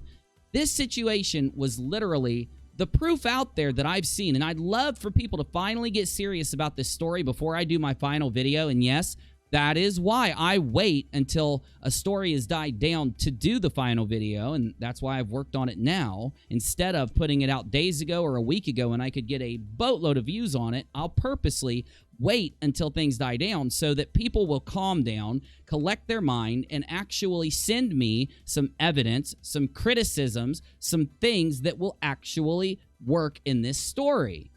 This situation was literally the proof out there that I've seen, and I'd love for people to finally get serious about this story before I do my final video. And yes, that is why I wait until a story has died down to do the final video, and that's why I've worked on it now. Instead of putting it out days ago or a week ago and I could get a boatload of views on it, I'll purposely wait until things die down so that people will calm down, collect their mind, and actually send me some evidence, some criticisms, some things that will actually work in this story.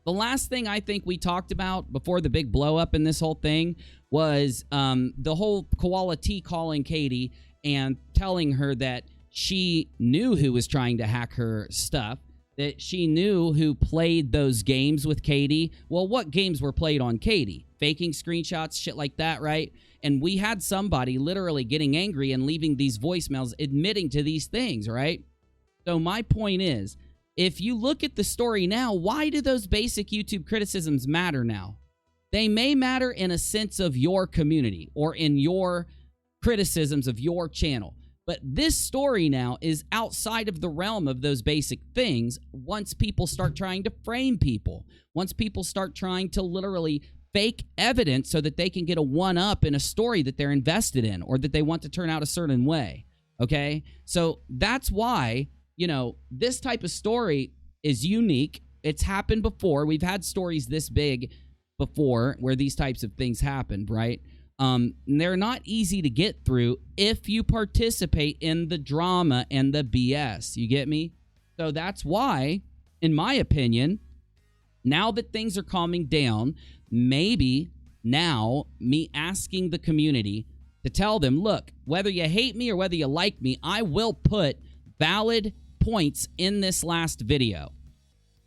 The last thing I think we talked about before the big blow up in this whole thing was the whole Koala T calling Katie and telling her that she knew who was trying to hack her stuff, that she knew who played those games with Katie. Well, what games were played on Katie? Faking screenshots, shit like that, right? And we had somebody literally getting angry and leaving these voicemails admitting to these things, right? So my point is, if you look at the story now, why do those basic YouTube criticisms matter now? They may matter in a sense of your community or in your criticisms of your channel. But this story now is outside of the realm of those basic things once people start trying to frame people. Once people start trying to literally fake evidence so that they can get a one-up in a story that they're invested in or that they want to turn out a certain way, okay? So that's why, you know, this type of story is unique. It's happened before. We've had stories this big before where these types of things happened, right? They're not easy to get through if you participate in the drama and the BS. You get me? So that's why, in my opinion, now that things are calming down, maybe now me asking the community to tell them, look, whether you hate me or whether you like me, I will put valid points in this last video.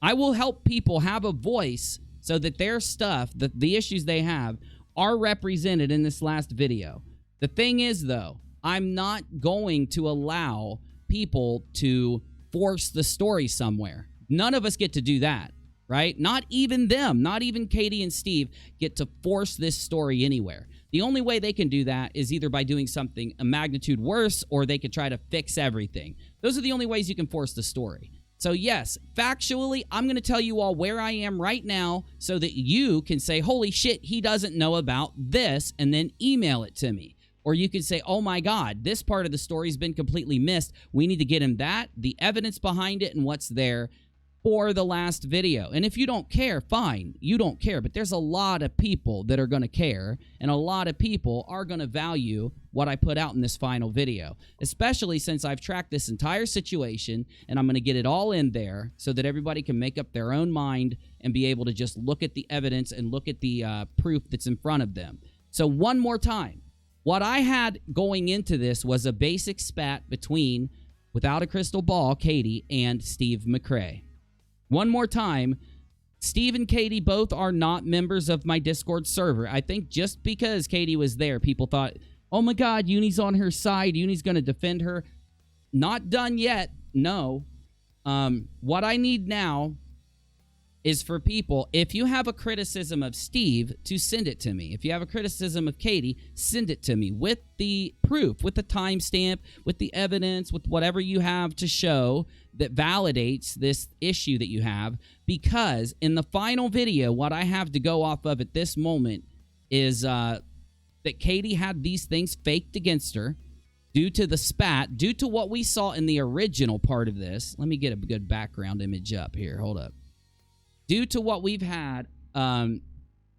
I will help people have a voice so that their stuff, the issues they have, are represented in this last video. The thing is, though, I'm not going to allow people to force the story somewhere. None of us get to do that, right? Not even them, not even Katie and Steve get to force this story anywhere. The only way they can do that is either by doing something a magnitude worse, or they could try to fix everything. Those are the only ways you can force the story. So yes, factually, I'm going to tell you all where I am right now so that you can say, holy shit, he doesn't know about this, and then email it to me. Or you can say, oh my God, this part of the story's been completely missed. We need to get him that, the evidence behind it, and what's there for the last video. And if you don't care, fine, you don't care. But there's a lot of people that are going to care, and a lot of people are going to value what I put out in this final video, especially since I've tracked this entire situation, and I'm going to get it all in there so that everybody can make up their own mind and be able to just look at the evidence and look at the proof that's in front of them. So one more time, what I had going into this was a basic spat between, without a crystal ball, Katie and Steve McCrae. One more time, Steve and Katie both are not members of my Discord server. I think just because Katie was there, people thought, oh my God, Uni's on her side. Uni's going to defend her. Not done yet. No. What I need now is for people, if you have a criticism of Steve, to send it to me. If you have a criticism of Katie, send it to me with the proof, with the timestamp, with the evidence, with whatever you have to show that validates this issue that you have. Because in the final video, what I have to go off of at this moment is that Katie had these things faked against her due to the spat, due to what we saw in the original part of this. Let me get a good background image up here. Hold up. Due to what we've had in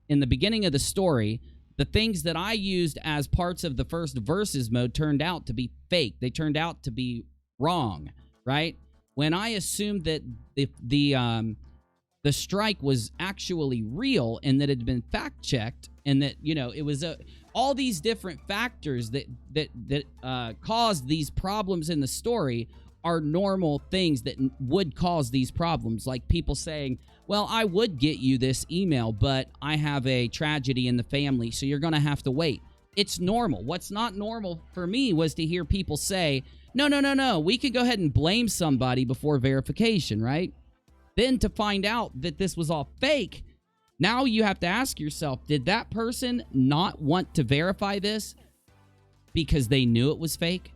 the beginning of the story, the things that I used as parts of the first versus mode turned out to be fake. They turned out to be wrong, right? When I assumed that the strike was actually real and that it had been fact-checked and that, you know, it was all these different factors that caused these problems in the story are normal things that would cause these problems. Like people saying, well, I would get you this email, but I have a tragedy in the family, so you're going to have to wait. It's normal. What's not normal for me was to hear people say, no, we could go ahead and blame somebody before verification, right? Then to find out that this was all fake, now you have to ask yourself, did that person not want to verify this because they knew it was fake?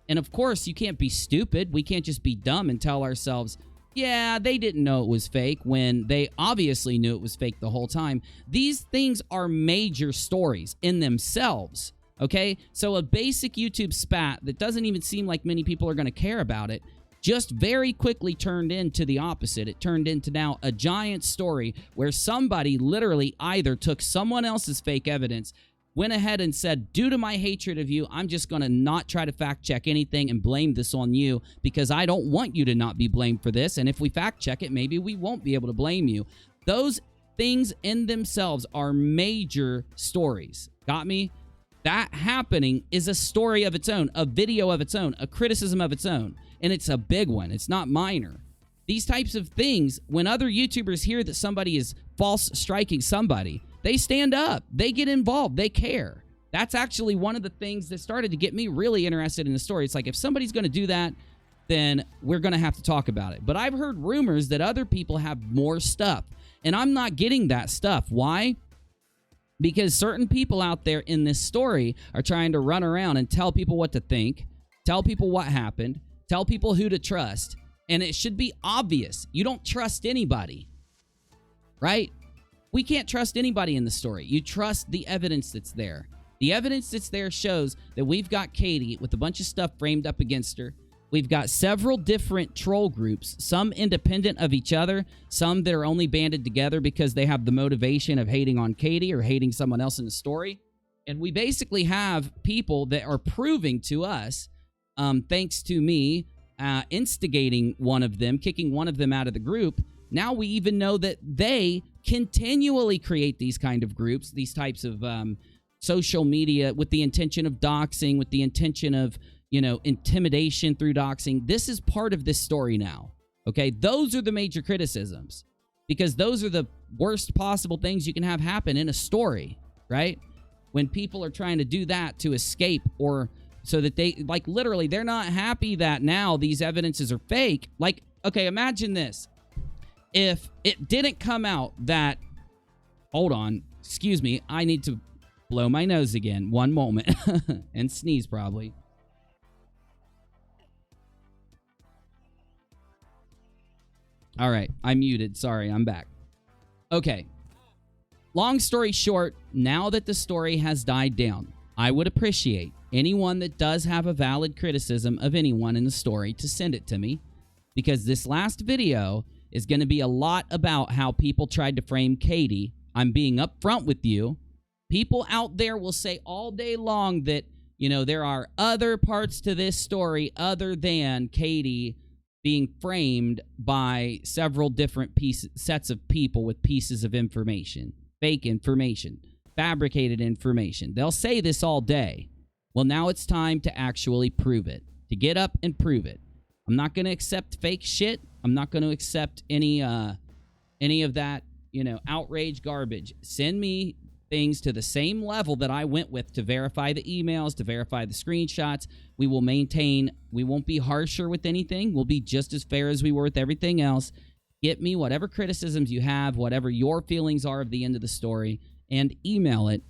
And of course, you can't be stupid. We can't just be dumb and tell ourselves, yeah, they didn't know it was fake when they obviously knew it was fake the whole time. These things are major stories in themselves, okay? So a basic YouTube spat that doesn't even seem like many people are going to care about it just very quickly turned into the opposite. It turned into now a giant story where somebody literally either took someone else's fake evidence, went ahead and said, due to my hatred of you, I'm just going to not try to fact check anything and blame this on you because I don't want you to not be blamed for this. And if we fact check it, maybe we won't be able to blame you. Those things in themselves are major stories. Got me? That happening is a story of its own, a video of its own, a criticism of its own. And it's a big one. It's not minor. These types of things, when other YouTubers hear that somebody is false striking somebody, they stand up, they get involved, they care. That's actually one of the things that started to get me really interested in the story. It's like, if somebody's going to do that, then we're going to have to talk about it. But I've heard rumors that other people have more stuff, and I'm not getting that stuff. Why? Because certain people out there in this story are trying to run around and tell people what to think, tell people what happened, tell people who to trust, and it should be obvious. You don't trust anybody, right? We can't trust anybody in the story. You trust the evidence that's there. The evidence that's there shows that we've got Katie with a bunch of stuff framed up against her. We've got several different troll groups, some independent of each other, some that are only banded together because they have the motivation of hating on Katie or hating someone else in the story. And we basically have people that are proving to us, thanks to me instigating one of them, kicking one of them out of the group, now we even know that they continually create these kind of groups, these types of social media with the intention of doxing, with the intention of, you know, intimidation through doxing. This is part of this story now, okay? Those are the major criticisms because those are the worst possible things you can have happen in a story, right? When people are trying to do that to escape or so that they, like, literally, they're not happy that now these evidences are fake. Like, okay, imagine this. If it didn't come out that, hold on, excuse me, I need to blow my nose again. One moment. And sneeze probably. All right, I'm muted. Sorry, I'm back. Okay. Long story short, now that the story has died down, I would appreciate anyone that does have a valid criticism of anyone in the story to send it to me, because this last video is going to be a lot about how people tried to frame Katie. I'm being upfront with you. People out there will say all day long that, you know, there are other parts to this story other than Katie being framed by several different sets of people with pieces of information, fake information, fabricated information. They'll say this all day. Well, now it's time to actually prove it, to get up and prove it. I'm not going to accept fake shit. I'm not going to accept any of that, you know, outrage garbage. Send me things to the same level that I went with to verify the emails, to verify the screenshots. We will maintain, we won't be harsher with anything. We'll be just as fair as we were with everything else. Get me whatever criticisms you have, whatever your feelings are of the end of the story, and email it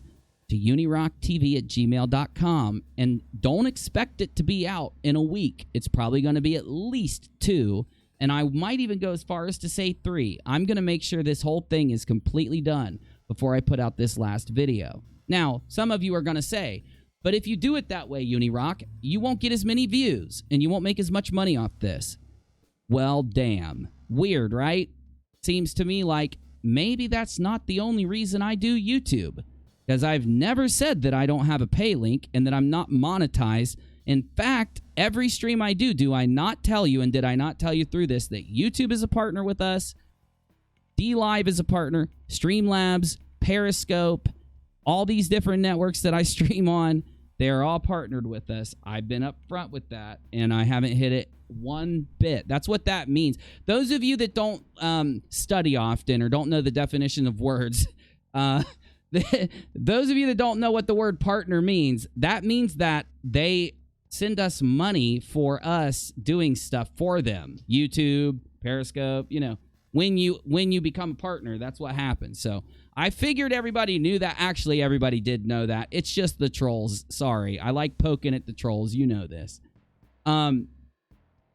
to UNIRocktv@gmail.com. And don't expect it to be out in a week. It's probably going to be at least 2, and I might even go as far as to say 3. I'm going to make sure this whole thing is completely done before I put out this last video. Now, some of you are going to say, but if you do it that way, UNIRock, you won't get as many views, and you won't make as much money off this. Well, damn. Weird, right? Seems to me like maybe that's not the only reason I do YouTube, because I've never said that I don't have a pay link and that I'm not monetized. In fact, every stream I do I not tell you, and did I not tell you through this, that YouTube is a partner with us, DLive is a partner, Streamlabs, Periscope, all these different networks that I stream on, they're all partnered with us. I've been up front with that, and I haven't hit it one bit. That's what that means. Those of you that don't study often or don't know the definition of words, those of you that don't know what the word partner means, that means that they send us money for us doing stuff for them. YouTube, Periscope, you know, when you become a partner, that's what happens. So I figured everybody knew that. Actually, everybody did know that. It's just the trolls. Sorry. I like poking at the trolls. You know this.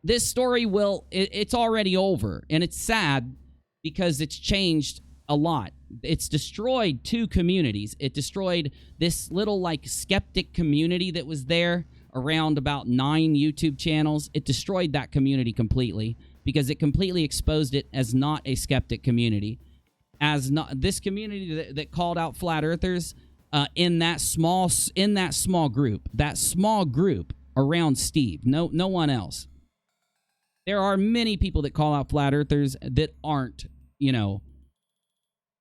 This story it's already over, and it's sad because it's changed a lot. It's destroyed 2 communities. It destroyed this little, like, skeptic community that was there around about 9 YouTube channels. It destroyed that community completely because it completely exposed it as not a skeptic community. As not this community that called out flat earthers in that small group around Steve. No one else. There are many people that call out flat earthers that aren't, you know,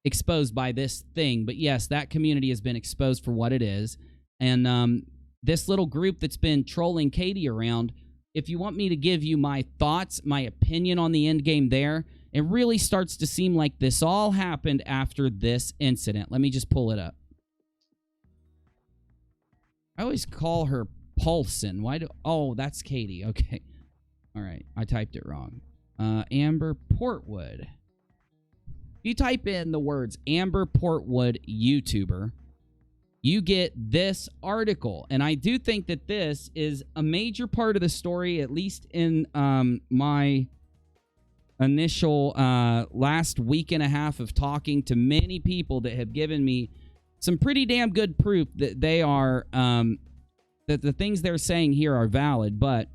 exposed by this thing. But yes, that community has been exposed for what it is. And this little group that's been trolling Katie around, if you want me to give you my thoughts, my opinion on the end game there, it really starts to seem like this all happened after this incident. Let me just pull it up. I always call her Paulson. Oh, that's Katie. Okay. All right. I typed it wrong. Amber Portwood. If you type in the words Amber Portwood YouTuber, you get this article. And I do think that this is a major part of the story, at least in my initial last week and a half of talking to many people that have given me some pretty damn good proof that they are that the things they're saying here are valid. But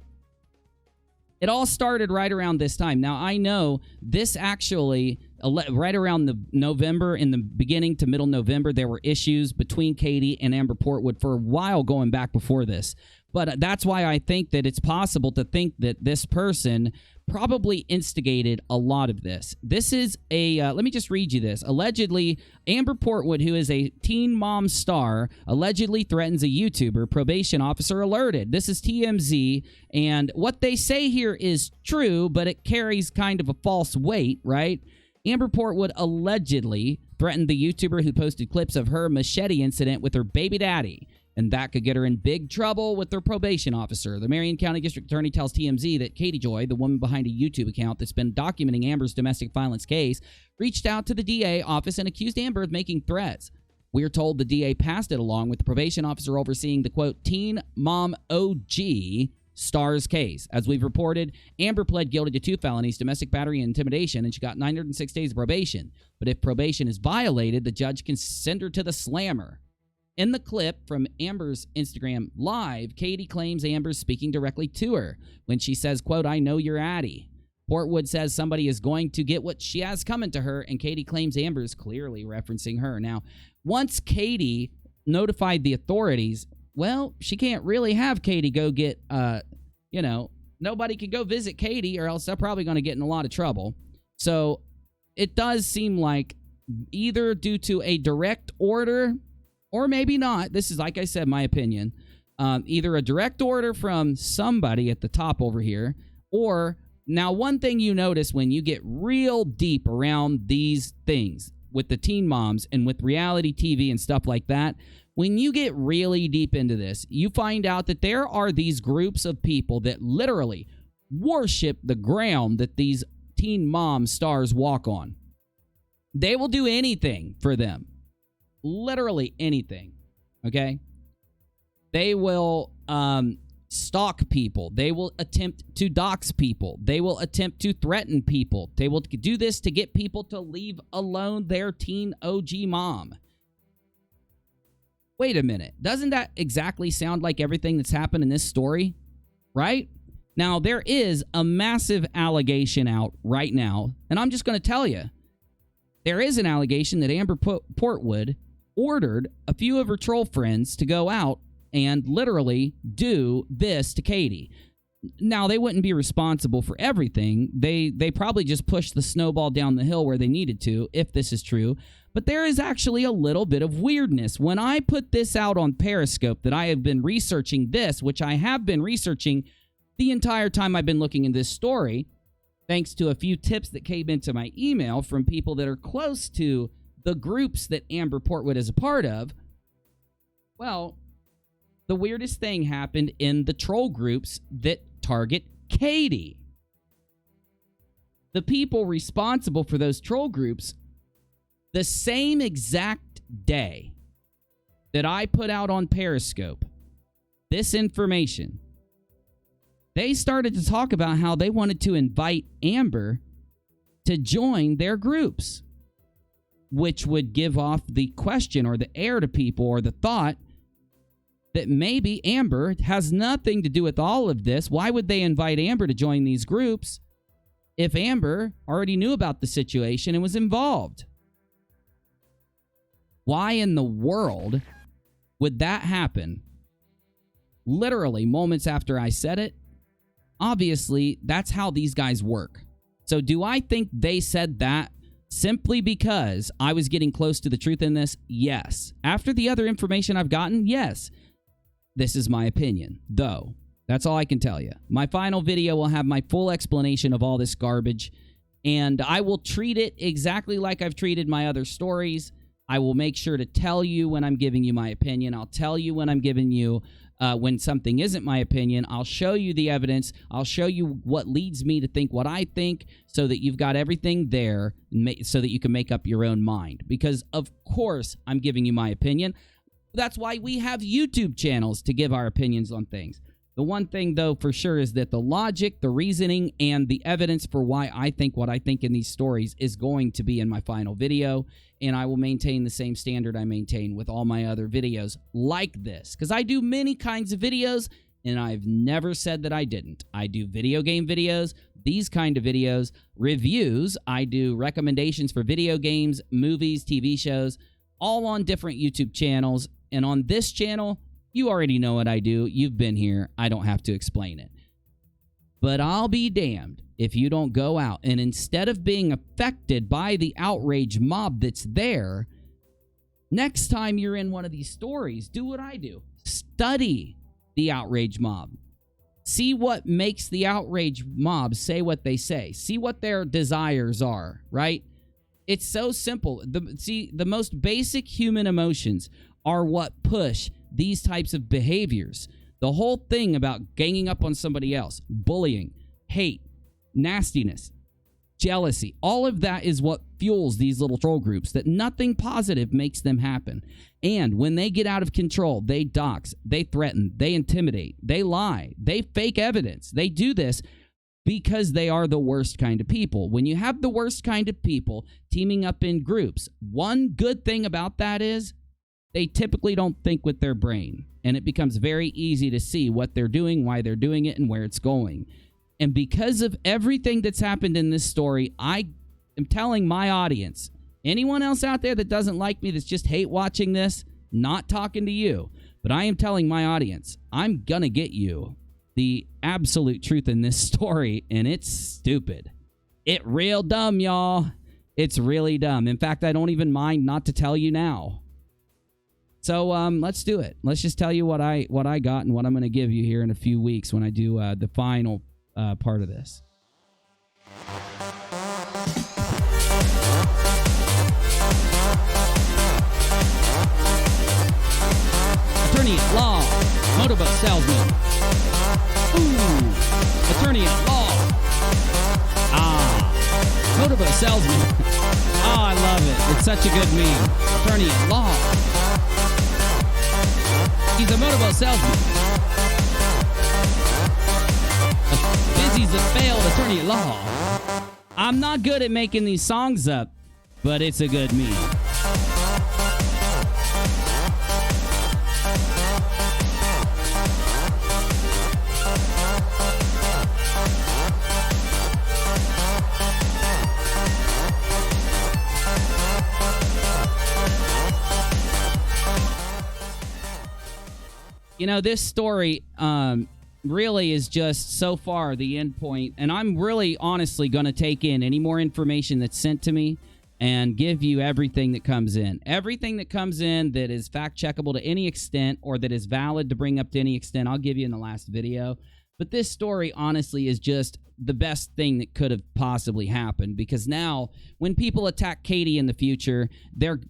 it all started right around this time. Now, I know this actually right around the November, in the beginning to middle November, there were issues between Katie and Amber Portwood for a while going back before this. But that's why I think that it's possible to think that this person probably instigated a lot of this. This is a, let me just read you this. Allegedly, Amber Portwood, who is a teen mom star, allegedly threatens a YouTuber. Probation officer alerted. This is TMZ, and what they say here is true, but it carries kind of a false weight, right? Amber Portwood allegedly threatened the YouTuber who posted clips of her machete incident with her baby daddy, and that could get her in big trouble with their probation officer. The Marion County District Attorney tells TMZ that Katie Joy, the woman behind a YouTube account that's been documenting Amber's domestic violence case, reached out to the DA office and accused Amber of making threats. We are told the DA passed it along with the probation officer overseeing the, quote, Teen Mom OG Star's case. As we've reported, Amber pled guilty to 2 felonies, domestic battery and intimidation, and she got 906 days of probation. But if probation is violated, the judge can send her to the slammer. In the clip from Amber's Instagram Live, Katie claims Amber's speaking directly to her when she says, quote, I know you're Addie. Portwood says somebody is going to get what she has coming to her, and Katie claims Amber's clearly referencing her. Now, once Katie notified the authorities, well, she can't really have Katie go get, you know, nobody can go visit Katie or else they're probably going to get in a lot of trouble. So it does seem like either due to a direct order or maybe not. This is, like I said, my opinion. Either a direct order from somebody at the top over here, or now one thing you notice when you get real deep around these things with the teen moms and with reality TV and stuff like that, when you get really deep into this, you find out that there are these groups of people that literally worship the ground that these teen mom stars walk on. They will do anything for them. Literally anything. Okay? They will stalk people. They will attempt to dox people. They will attempt to threaten people. They will do this to get people to leave alone their teen OG mom. Wait a minute. Doesn't that exactly sound like everything that's happened in this story? Right? Now, there is a massive allegation out right now, and I'm just going to tell you. There is an allegation that Amber Portwood ordered a few of her troll friends to go out and literally do this to Katie. Now, they wouldn't be responsible for everything. They probably just pushed the snowball down the hill where they needed to, if this is true. But there is actually a little bit of weirdness. When I put this out on Periscope that I have been researching this, which I have been researching the entire time I've been looking in this story, thanks to a few tips that came into my email from people that are close to the groups that Amber Portwood is a part of, well, the weirdest thing happened in the troll groups that target Katie. The people responsible for those troll groups, the same exact day that I put out on Periscope this information, they started to talk about how they wanted to invite Amber to join their groups, which would give off the question or the air to people or the thought that maybe Amber has nothing to do with all of this. Why would they invite Amber to join these groups if Amber already knew about the situation and was involved? Why in the world would that happen? Literally moments after I said it. Obviously, that's how these guys work. So do I think they said that simply because I was getting close to the truth in this? Yes. After the other information I've gotten, yes. This is my opinion, though. That's all I can tell you. My final video will have my full explanation of all this garbage, and I will treat it exactly like I've treated my other stories. I will make sure to tell you when I'm giving you my opinion. I'll tell you when I'm giving you when something isn't my opinion. I'll show you the evidence. I'll show you what leads me to think what I think so that you've got everything there so that you can make up your own mind. Because, of course, I'm giving you my opinion. That's why we have YouTube channels to give our opinions on things. The one thing, though, for sure is that the logic, the reasoning, and the evidence for why I think what I think in these stories is going to be in my final video, and I will maintain the same standard I maintain with all my other videos like this, because I do many kinds of videos, and I've never said that I didn't. I do video game videos, these kind of videos, reviews, I do recommendations for video games, movies, TV shows, all on different YouTube channels, and on this channel, you already know what I do. You've been here. I don't have to explain it. But I'll be damned if you don't go out and instead of being affected by the outrage mob that's there, next time you're in one of these stories, do what I do. Study the outrage mob. See what makes the outrage mob say what they say. See what their desires are, right? It's so simple. The most basic human emotions are what push these types of behaviors. The whole thing about ganging up on somebody else, bullying, hate, nastiness, jealousy, all of that is what fuels these little troll groups, that nothing positive makes them happen. And when they get out of control, they dox, they threaten, they intimidate, they lie, they fake evidence. They do this because they are the worst kind of people. When you have the worst kind of people teaming up in groups, one good thing about that is they typically don't think with their brain, and it becomes very easy to see what they're doing, why they're doing it, and where it's going. And because of everything that's happened in this story, I am telling my audience, anyone else out there that doesn't like me, that's just hate watching this, not talking to you, but I am telling my audience, I'm gonna get you the absolute truth in this story, and it's stupid. It real dumb, y'all. It's really dumb. In fact, I don't even mind not to tell you now. So let's do it. Let's just tell you what I got and what I'm going to give you here in a few weeks when I do the final part of this. Attorney at law, motorboat salesman. Ooh, attorney at law. Motorboat salesman. Oh, I love it. It's such a good meme. Attorney at law. He's a motorboat salesman. Bizzy's a failed attorney at law. I'm not good at making these songs up, but it's a good meme. You know, this story really is just so far the end point, and I'm really honestly going to take in any more information that's sent to me and give you everything that comes in. Everything that comes in that is fact-checkable to any extent or that is valid to bring up to any extent, I'll give you in the last video. But this story, honestly, is just the best thing that could have possibly happened, because now when people attack Katie in the future,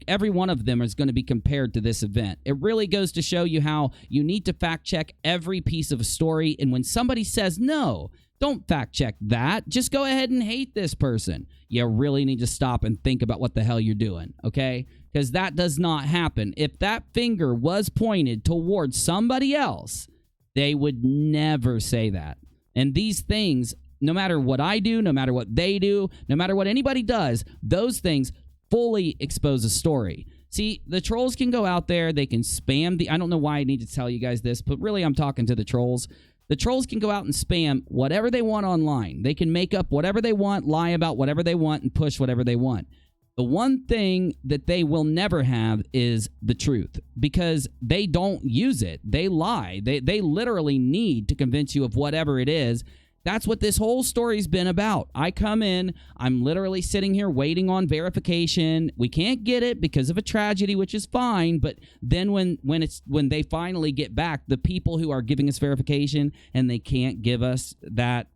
every one of them is going to be compared to this event. It really goes to show you how you need to fact check every piece of a story, and when somebody says no, don't fact check that, just go ahead and hate this person. You really need to stop and think about what the hell you're doing, okay? Because that does not happen. If that finger was pointed towards somebody else, they would never say that. And these things, no matter what I do, no matter what they do, no matter what anybody does, those things fully expose a story. See, the trolls can go out there, they can spam I don't know why I need to tell you guys this, but really I'm talking to the trolls. The trolls can go out and spam whatever they want online. They can make up whatever they want, lie about whatever they want, and push whatever they want. The one thing that they will never have is the truth, because they don't use it. They lie. They literally need to convince you of whatever it is. That's what this whole story's been about. I come in, I'm literally sitting here waiting on verification. We can't get it because of a tragedy, which is fine, but then when they finally get back, the people who are giving us verification and they can't give us that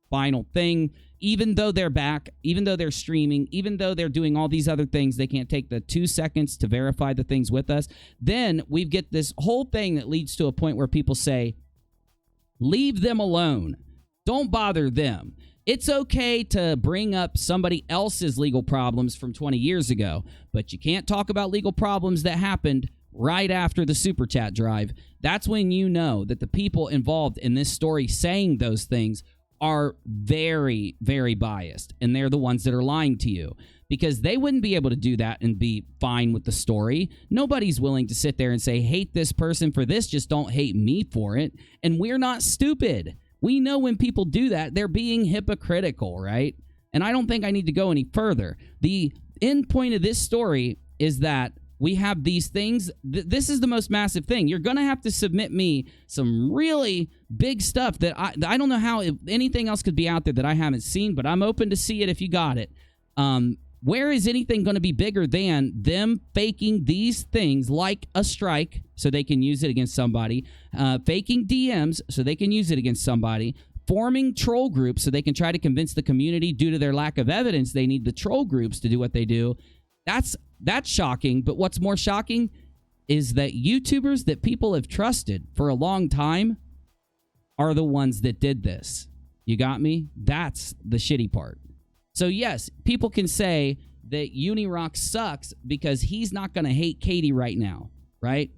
final thing, even though they're back, even though they're streaming, even though they're doing all these other things, they can't take the 2 seconds to verify the things with us. Then we get this whole thing that leads to a point where people say, leave them alone. Don't bother them. It's okay to bring up somebody else's legal problems from 20 years ago, but you can't talk about legal problems that happened right after the Super Chat drive. That's when you know that the people involved in this story saying those things are very, very biased, and they're the ones that are lying to you, because they wouldn't be able to do that and be fine with the story. Nobody's willing to sit there and say, hate this person for this, just don't hate me for it. And we're not stupid. We know when people do that, they're being hypocritical, right? And I don't think I need to go any further. The end point of this story is that we have these things. This is the most massive thing. You're going to have to submit me some really big stuff that I don't know how anything else could be out there that I haven't seen, but I'm open to see it if you got it. Where is anything going to be bigger than them faking these things like a strike so they can use it against somebody, faking DMs so they can use it against somebody, forming troll groups so they can try to convince the community due to their lack of evidence they need the troll groups to do what they do? That's shocking, but what's more shocking is that YouTubers that people have trusted for a long time are the ones that did this. You got me? That's the shitty part. So yes, people can say that UNIRock sucks because he's not going to hate Katie right now, right?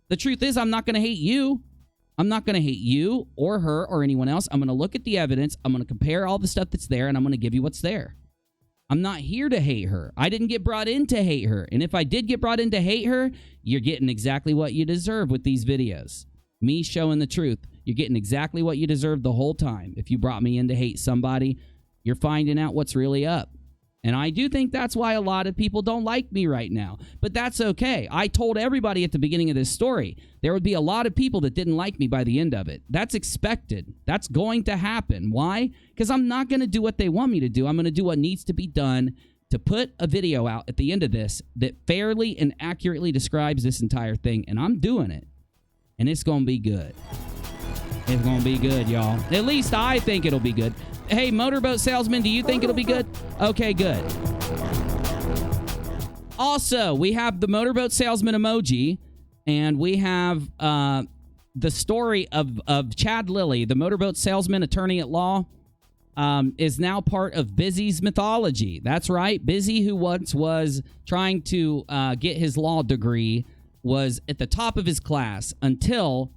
The truth is, I'm not going to hate you. I'm not going to hate you or her or anyone else. I'm going to look at the evidence. I'm going to compare all the stuff that's there, and I'm going to give you what's there. I'm not here to hate her. I didn't get brought in to hate her. And if I did get brought in to hate her, you're getting exactly what you deserve with these videos. Me showing the truth. You're getting exactly what you deserve the whole time. If you brought me in to hate somebody, you're finding out what's really up. And I do think that's why a lot of people don't like me right now. But that's okay. I told everybody at the beginning of this story, there would be a lot of people that didn't like me by the end of it. That's expected. That's going to happen. Why? Because I'm not going to do what they want me to do. I'm going to do what needs to be done to put a video out at the end of this that fairly and accurately describes this entire thing. And I'm doing it. And it's going to be good. It's going to be good, y'all. At least I think it'll be good. Hey, Motorboat Salesman, do you think it'll be good? Okay, good. Also, we have the Motorboat Salesman emoji, and we have the story of Chad Lilly, the Motorboat Salesman attorney at law. is now part of Bizzy's mythology. That's right. Bizzy, who once was trying to get his law degree, was at the top of his class until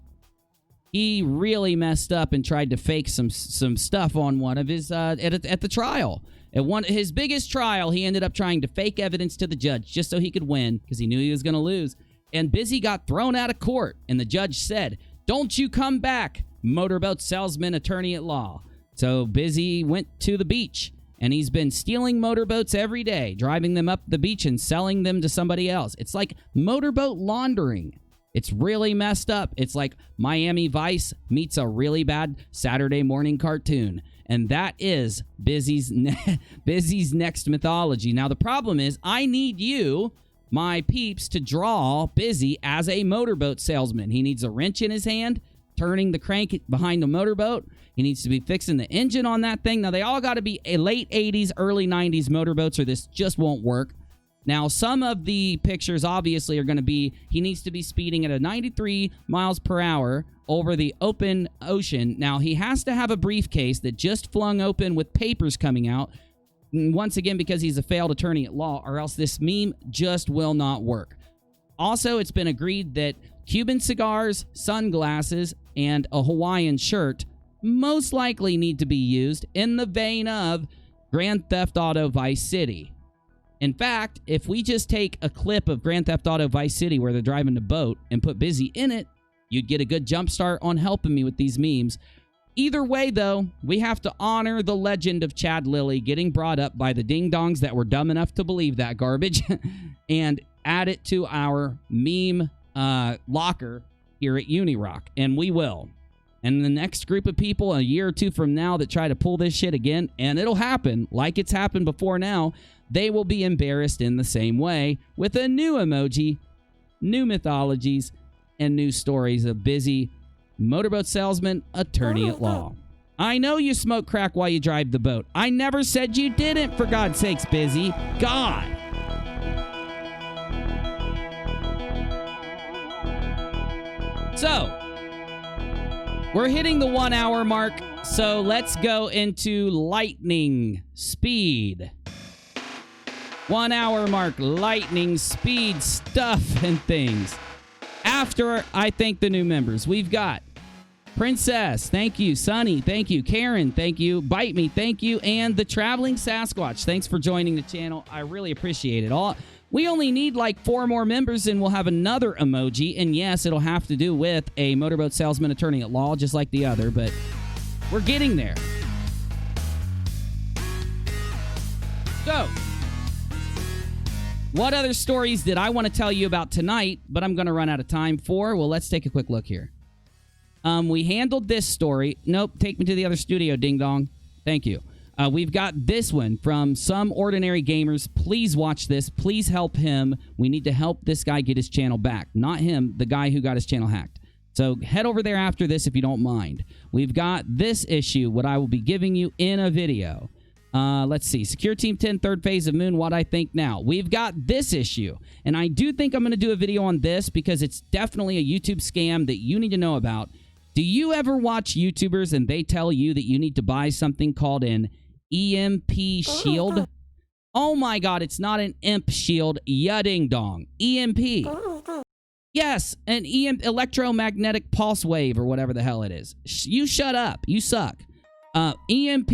he really messed up and tried to fake some stuff on one of his at the trial. At his biggest trial, he ended up trying to fake evidence to the judge just so he could win because he knew he was going to lose. And Bizzy got thrown out of court, and the judge said, "Don't you come back, motorboat salesman, attorney at law." So Bizzy went to the beach, and he's been stealing motorboats every day, driving them up the beach and selling them to somebody else. It's like motorboat laundering. It's really messed up. It's like Miami Vice meets a really bad Saturday morning cartoon. And that is Bizzy's next mythology. Now, the problem is I need you, my peeps, to draw Bizzy as a motorboat salesman. He needs a wrench in his hand, turning the crank behind the motorboat. He needs to be fixing the engine on that thing. Now, they all got to be a late 80s, early 90s motorboats, or this just won't work. Now, some of the pictures obviously are going to be, he needs to be speeding at a 93 miles per hour over the open ocean. Now, he has to have a briefcase that just flung open with papers coming out, once again, because he's a failed attorney at law, or else this meme just will not work. Also, it's been agreed that Cuban cigars, sunglasses, and a Hawaiian shirt most likely need to be used in the vein of Grand Theft Auto Vice City. In fact, if we just take a clip of Grand Theft Auto Vice City where they're driving the boat and put Bizzy in it, you'd get a good jump start on helping me with these memes. Either way, though, we have to honor the legend of Chad Lilly getting brought up by the ding-dongs that were dumb enough to believe that garbage and add it to our meme locker here at UNIRock, and we will. And the next group of people a year or two from now that try to pull this shit again, and it'll happen like it's happened before now, they will be embarrassed in the same way with a new emoji, new mythologies, and new stories of Bizzy, motorboat salesman, attorney at law. I know you smoke crack while you drive the boat. I never said you didn't, for God's sakes, Bizzy. God. So, we're hitting the 1 hour mark, so let's go into lightning speed. 1 hour mark, lightning speed stuff and things. After I thank the new members, we've got Princess, thank you. Sunny, thank you. Karen, thank you. Bite Me, thank you. And the Traveling Sasquatch, thanks for joining the channel. I really appreciate it. We only need like 4 more members and we'll have another emoji. And yes, it'll have to do with a motorboat salesman attorney at law, just like the other, but we're getting there. So, what other stories did I want to tell you about tonight, but I'm going to run out of time for? Well, let's take a quick look here. We handled this story. Nope, take me to the other studio, ding dong. Thank you. We've got this one from Some Ordinary Gamers. Please watch this. Please help him. We need to help this guy get his channel back. Not him, the guy who got his channel hacked. So head over there after this if you don't mind. We've got this issue, what I will be giving you in a video. Let's see. Secure Team 10, third phase of Moon, what I think now. We've got this issue. And I do think I'm going to do a video on this because it's definitely a YouTube scam that you need to know about. Do you ever watch YouTubers and they tell you that you need to buy something called an EMP Shield? Oh my God, it's not an EMP Shield. Ding dong. EMP. Yes, an electromagnetic pulse wave or whatever the hell it is. You shut up. You suck. EMP.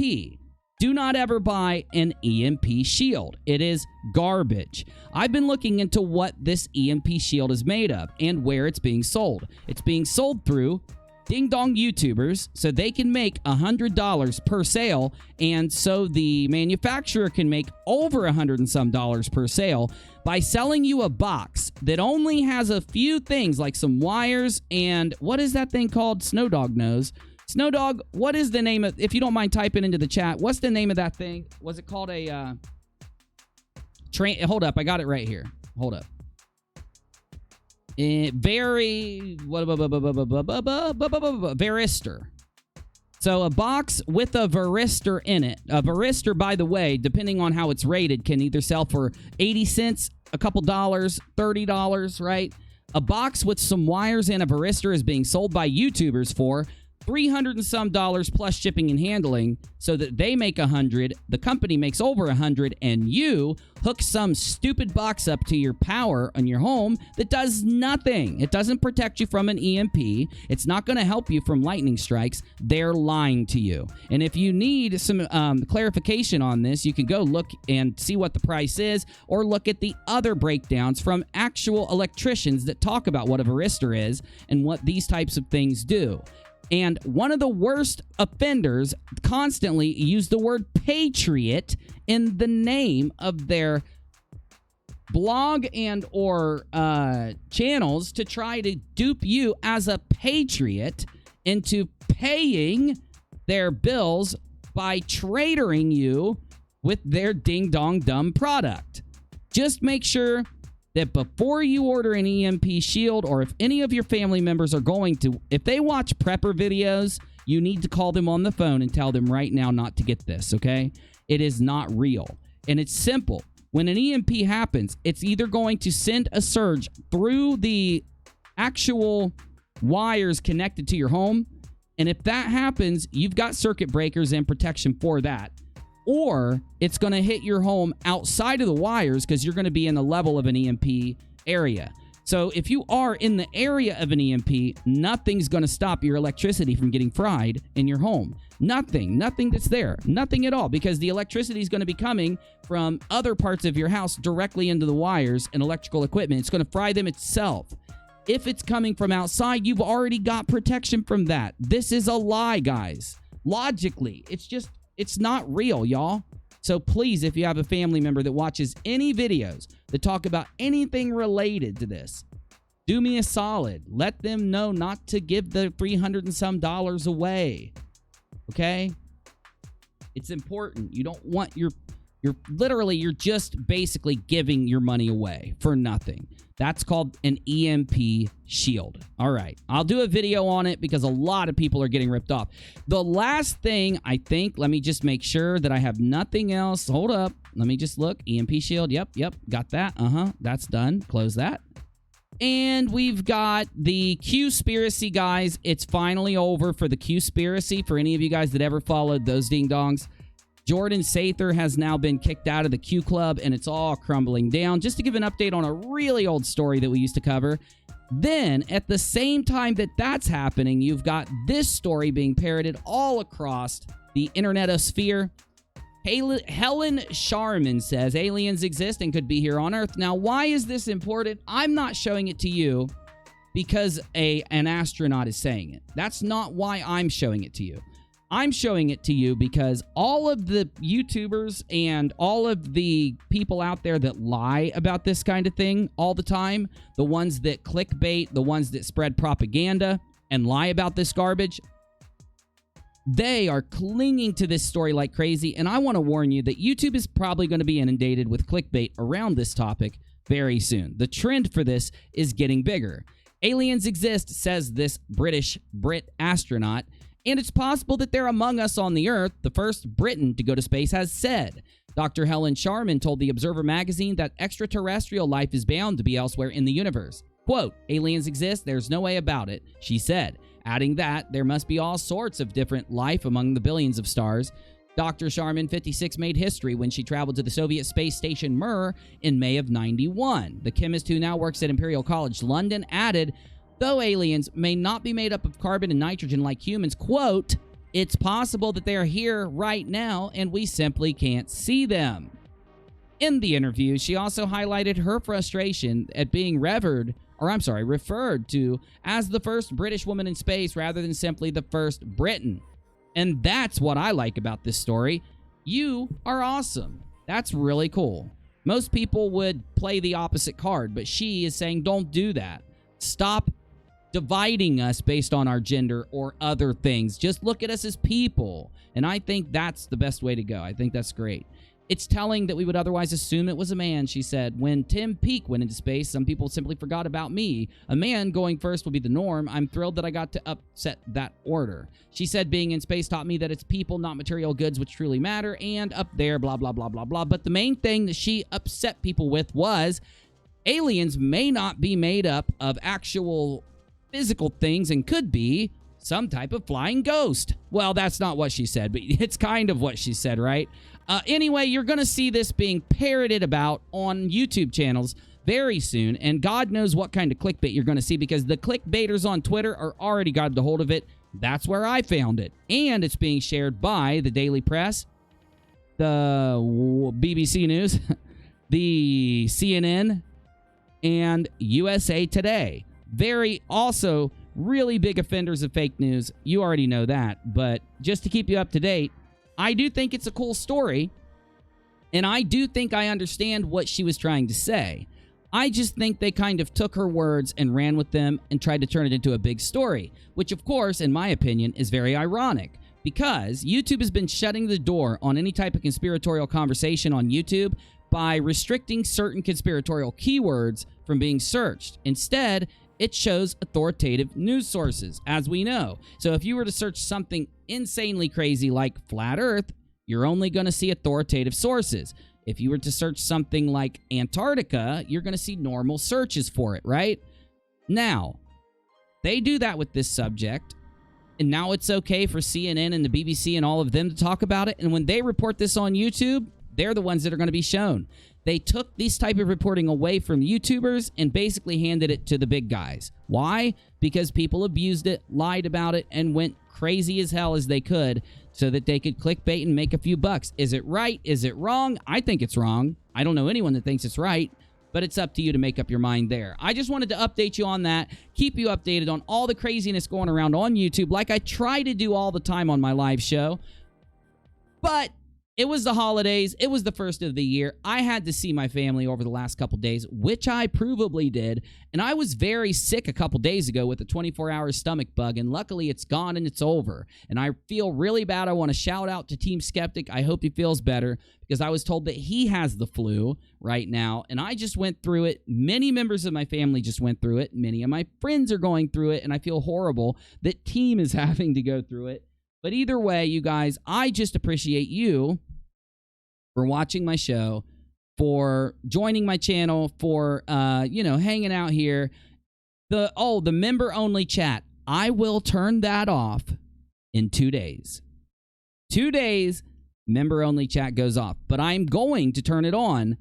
Do not ever buy an EMP Shield. It is garbage. I've been looking into what this EMP Shield is made of and where it's being sold. It's being sold through ding-dong YouTubers so they can make $100 per sale, and so the manufacturer can make over $100 and some per sale by selling you a box that only has a few things like some wires and what is that thing called? Snowdog knows. Snowdog, what is the name of, if you don't mind typing into the chat, what's the name of that thing? Was it called a train? Hold up, I got it right here. Hold up. Varistor. So a box with a varistor in it. A varistor, by the way, depending on how it's rated, can either sell for 80 cents, a couple dollars, $30, right? A box with some wires and a varistor is being sold by YouTubers for $300 and some plus shipping and handling, so that they make $100, the company makes over $100, and you hook some stupid box up to your power on your home that does nothing. It doesn't protect you from an EMP. It's not going to help you from lightning strikes. They're lying to you. And if you need some clarification on this, you can go look and see what the price is, or look at the other breakdowns from actual electricians that talk about what a varistor is and what these types of things do. And one of the worst offenders constantly use the word patriot in the name of their blog and or channels to try to dupe you as a patriot into paying their bills by traitoring you with their ding-dong dumb product. Just make sure that before you order an EMP Shield, or if any of your family members are going to, if they watch prepper videos, you need to call them on the phone and tell them right now not to get this, okay? It is not real. And it's simple. When an EMP happens, it's either going to send a surge through the actual wires connected to your home, and if that happens, you've got circuit breakers and protection for that. Or it's going to hit your home outside of the wires because you're going to be in the level of an EMP area. So if you are in the area of an EMP, nothing's going to stop your electricity from getting fried in your home. Nothing that's there. Nothing at all, because the electricity is going to be coming from other parts of your house directly into the wires and electrical equipment. It's going to fry them itself. If it's coming from outside, you've already got protection from that. This is a lie, guys. Logically, it's not real, y'all. So please, if you have a family member that watches any videos that talk about anything related to this, do me a solid. Let them know not to give the $300 and some away. Okay? It's important. You don't want you're just basically giving your money away for nothing. That's called an EMP Shield. All right. I'll do a video on it because a lot of people are getting ripped off. The last thing, I think, let me just make sure that I have nothing else. Hold up. Let me just look. EMP Shield. Yep. Got that. That's done. Close that. And we've got the Q-spiracy, guys. It's finally over for the Q-spiracy. For any of you guys that ever followed those ding-dongs, Jordan Sather has now been kicked out of the Q Club, and it's all crumbling down. Just to give an update on a really old story that we used to cover. Then, at the same time that's happening, you've got this story being parroted all across the internetosphere. Helen Sharman says aliens exist and could be here on Earth. Now, why is this important? I'm not showing it to you because an astronaut is saying it. That's not why I'm showing it to you. I'm showing it to you because all of the YouTubers and all of the people out there that lie about this kind of thing all the time, the ones that clickbait, the ones that spread propaganda and lie about this garbage, they are clinging to this story like crazy. And I want to warn you that YouTube is probably going to be inundated with clickbait around this topic very soon. The trend for this is getting bigger. Aliens exist, says this Brit astronaut. And it's possible that they're among us on the Earth, the first Briton to go to space has said. Dr. Helen Sharman told The Observer magazine that extraterrestrial life is bound to be elsewhere in the universe. Quote, aliens exist, there's no way about it, she said, adding that there must be all sorts of different life among the billions of stars. Dr. Sharman, 56, made history when she traveled to the Soviet space station Mir in May of '91. The chemist who now works at Imperial College London added, though aliens may not be made up of carbon and nitrogen like humans, quote, it's possible that they are here right now and we simply can't see them. In the interview, she also highlighted her frustration at being referred to as the first British woman in space rather than simply the first Briton. And that's what I like about this story. You are awesome. That's really cool. Most people would play the opposite card, but she is saying don't do that. Stop dividing us based on our gender or other things. Just look at us as people. And I think that's the best way to go. I think that's great. It's telling that we would otherwise assume it was a man, she said. When Tim Peake went into space, some people simply forgot about me. A man going first will be the norm. I'm thrilled that I got to upset that order. She said being in space taught me that it's people, not material goods, which truly matter. And up there, blah, blah, blah, blah, blah. But the main thing that she upset people with was aliens may not be made up of actual physical things and could be some type of flying ghost. Well, that's not what she said, but it's kind of what she said, right? Anyway, you're going to see this being parroted about on YouTube channels very soon, and God knows what kind of clickbait you're going to see, because the clickbaiters on Twitter are already got a hold of it. That's where I found it. And it's being shared by the Daily Press, the BBC News, the CNN, and USA Today. Very also really big offenders of fake news. You already know that. But just to keep you up to date, I do think it's a cool story, and I do think I understand what she was trying to say. I just think they kind of took her words and ran with them and tried to turn it into a big story, which, of course, in my opinion, is very ironic, because YouTube has been shutting the door on any type of conspiratorial conversation on YouTube by restricting certain conspiratorial keywords from being searched. Instead, it shows authoritative news sources, as we know. So if you were to search something insanely crazy like Flat Earth, you're only going to see authoritative sources. If you were to search something like Antarctica, you're going to see normal searches for it, right? Now, they do that with this subject, and now it's okay for CNN and the BBC and all of them to talk about it. And when they report this on YouTube, they're the ones that are going to be shown. They took this type of reporting away from YouTubers and basically handed it to the big guys. Why? Because people abused it, lied about it, and went crazy as hell as they could so that they could clickbait and make a few bucks. Is it right? Is it wrong? I think it's wrong. I don't know anyone that thinks it's right, but it's up to you to make up your mind there. I just wanted to update you on that, keep you updated on all the craziness going around on YouTube, like I try to do all the time on my live show. But it was the holidays. It was the first of the year. I had to see my family over the last couple days, which I provably did. And I was very sick a couple days ago with a 24-hour stomach bug, and luckily it's gone and it's over. And I feel really bad. I want to shout out to Team Skeptic. I hope he feels better, because I was told that he has the flu right now, and I just went through it. Many members of my family just went through it. Many of my friends are going through it, and I feel horrible that Team is having to go through it. But either way, you guys, I just appreciate you for watching my show, for joining my channel, for, hanging out here. The member-only chat, I will turn that off in 2 days. 2 days, member-only chat goes off. But I'm going to turn it on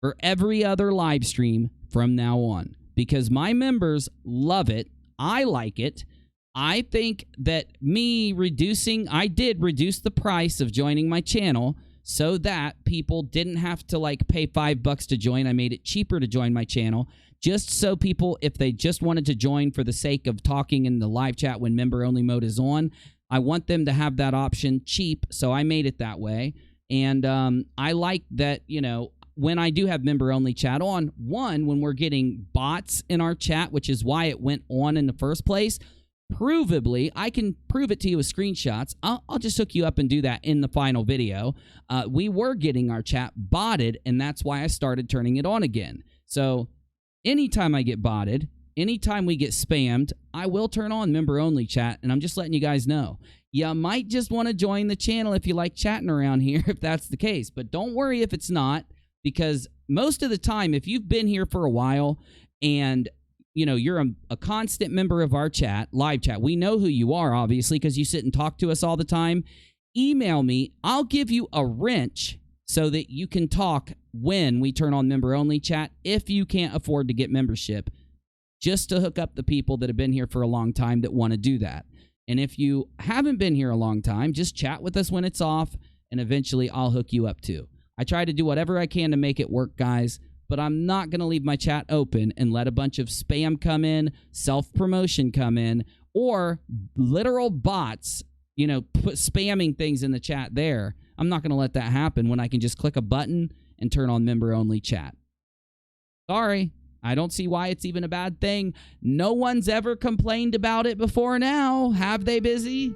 for every other live stream from now on, because my members love it. I like it. I think that I did reduce the price of joining my channel so that people didn't have to pay $5 to join. I made it cheaper to join my channel, just so people, if they just wanted to join for the sake of talking in the live chat when member only mode is on, I want them to have that option cheap. So I made it that way. And I like that, when I do have member only chat on, when we're getting bots in our chat, which is why it went on in the first place, provably, I can prove it to you with screenshots. I'll just hook you up and do that in the final video. We were getting our chat botted, and that's why I started turning it on again. So anytime I get botted, anytime we get spammed, I will turn on member-only chat, and I'm just letting you guys know. You might just want to join the channel if you like chatting around here, if that's the case. But don't worry if it's not, because most of the time, if you've been here for a while and you're a constant member of our chat, live chat. We know who you are, obviously, because you sit and talk to us all the time. Email me. I'll give you a wrench so that you can talk when we turn on member-only chat, if you can't afford to get membership, just to hook up the people that have been here for a long time that want to do that. And if you haven't been here a long time, just chat with us when it's off, and eventually I'll hook you up too. I try to do whatever I can to make it work, guys. But I'm not going to leave my chat open and let a bunch of spam come in, self-promotion come in, or literal bots, spamming things in the chat there. I'm not going to let that happen when I can just click a button and turn on member-only chat. Sorry, I don't see why it's even a bad thing. No one's ever complained about it before now. Have they, Bizzy?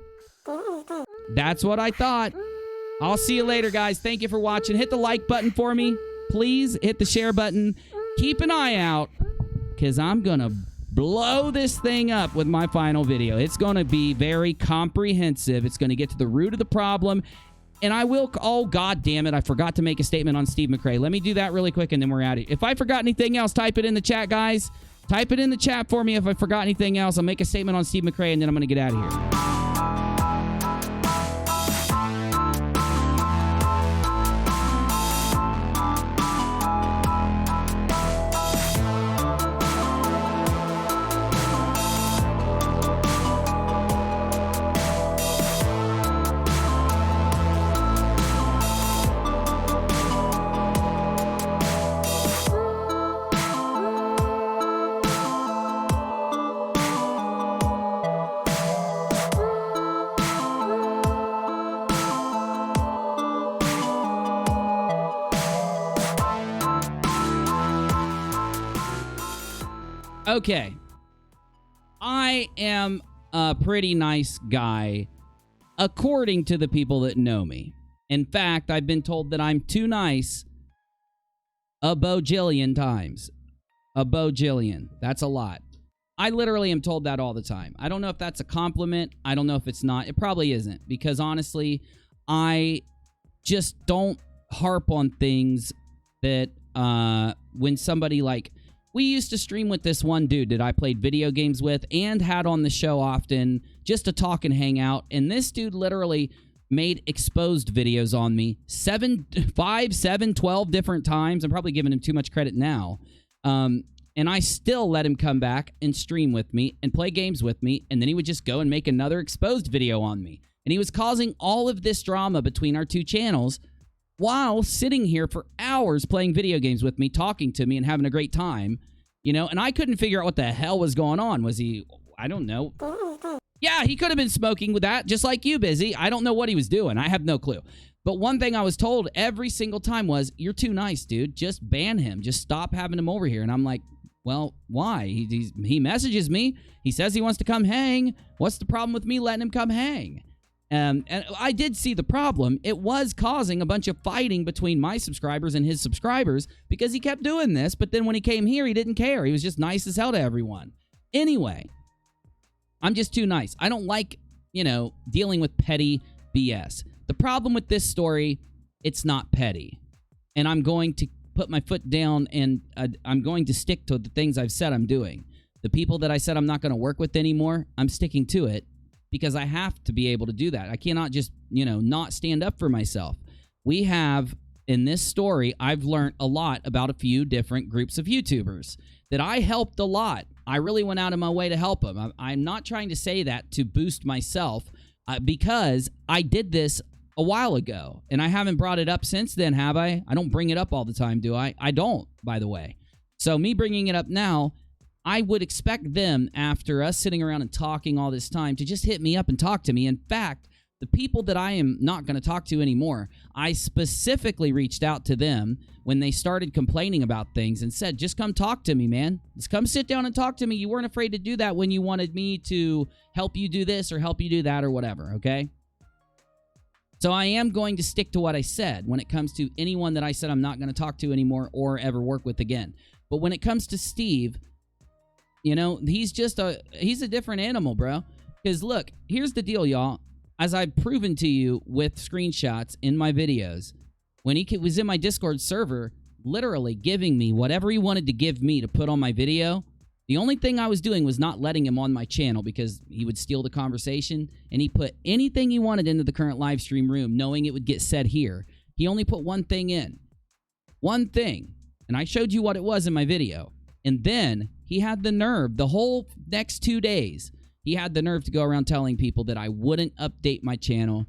That's what I thought. I'll see you later, guys. Thank you for watching. Hit the like button for me. Please hit the share button. Keep an eye out, because I'm going to blow this thing up with my final video. It's going to be very comprehensive. It's going to get to the root of the problem. And I will... Oh, God damn it. I forgot to make a statement on Steve McRae. Let me do that really quick, and then we're at it. If I forgot anything else, type it in the chat, guys. Type it in the chat for me if I forgot anything else. I'll make a statement on Steve McRae, and then I'm going to get out of here. Okay. I am a pretty nice guy, according to the people that know me. In fact, I've been told that I'm too nice a bojillion times. A bojillion. That's a lot. I literally am told that all the time. I don't know if that's a compliment. I don't know if it's not. It probably isn't. Because honestly, I just don't harp on things that when somebody like... We used to stream with this one dude that I played video games with and had on the show often just to talk and hang out. And this dude literally made exposed videos on me 5, 7, 12 different times. I'm probably giving him too much credit now. And I still let him come back and stream with me and play games with me. And then he would just go and make another exposed video on me. And he was causing all of this drama between our two channels while sitting here for hours playing video games with me, talking to me, and having a great time, you know, and I couldn't figure out what the hell was going on. Was he, I don't know. Yeah, he could have been smoking with that, just like you, Bizzy. I don't know what he was doing. I have no clue. But one thing I was told every single time was, you're too nice, dude. Just ban him. Just stop having him over here. And I'm like, well, why? He messages me. He says he wants to come hang. What's the problem with me letting him come hang? And I did see the problem. It was causing a bunch of fighting between my subscribers and his subscribers because he kept doing this, but then when he came here, he didn't care. He was just nice as hell to everyone. Anyway, I'm just too nice. I don't like, you know, dealing with petty BS. The problem with this story, it's not petty. And I'm going to put my foot down and I'm going to stick to the things I've said I'm doing. The people that I said I'm not going to work with anymore, I'm sticking to it. Because I have to be able to do that. I cannot just, you know, not stand up for myself. We have, in this story, I've learned a lot about a few different groups of YouTubers that I helped a lot. I really went out of my way to help them. I'm not trying to say that to boost myself because I did this a while ago. And I haven't brought it up since then, have I? I don't bring it up all the time, do I? I don't, by the way. So me bringing it up now... I would expect them, after us sitting around and talking all this time, to just hit me up and talk to me. In fact, the people that I am not going to talk to anymore, I specifically reached out to them when they started complaining about things and said, just come talk to me, man. Just come sit down and talk to me. You weren't afraid to do that when you wanted me to help you do this or help you do that or whatever, okay? So I am going to stick to what I said when it comes to anyone that I said I'm not going to talk to anymore or ever work with again. But when it comes to Steve... You know, he's a different animal, bro. Because look, here's the deal, y'all. As I've proven to you with screenshots in my videos, when he was in my Discord server, literally giving me whatever he wanted to give me to put on my video, the only thing I was doing was not letting him on my channel because he would steal the conversation, and he put anything he wanted into the current live stream room, knowing it would get said here. He only put one thing in. One thing. And I showed you what it was in my video. And then he had the nerve, the whole next 2 days, he had the nerve to go around telling people that I wouldn't update my channel,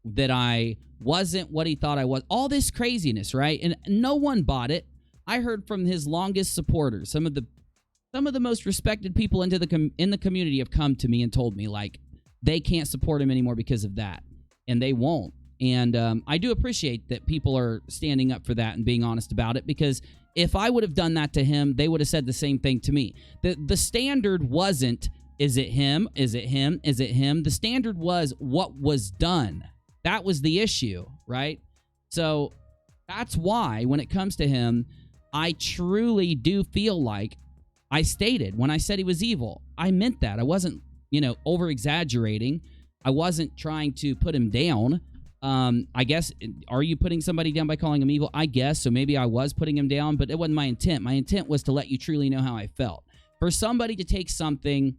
that I wasn't what he thought I was. All this craziness, right? And no one bought it. I heard from his longest supporters, some of the most respected people in the community have come to me and told me, like, they can't support him anymore because of that. And they won't. And I do appreciate that people are standing up for that and being honest about it, because if I would have done that to him, they would have said the same thing to me. The standard wasn't, is it him? Is it him? Is it him? The standard was what was done. That was the issue, right? So that's why when it comes to him, I truly do feel like I stated when I said he was evil. I meant that. I wasn't, you know, over-exaggerating. I wasn't trying to put him down. I guess, are you putting somebody down by calling him evil? I guess, so maybe I was putting him down, but it wasn't my intent. My intent was to let you truly know how I felt. For somebody to take something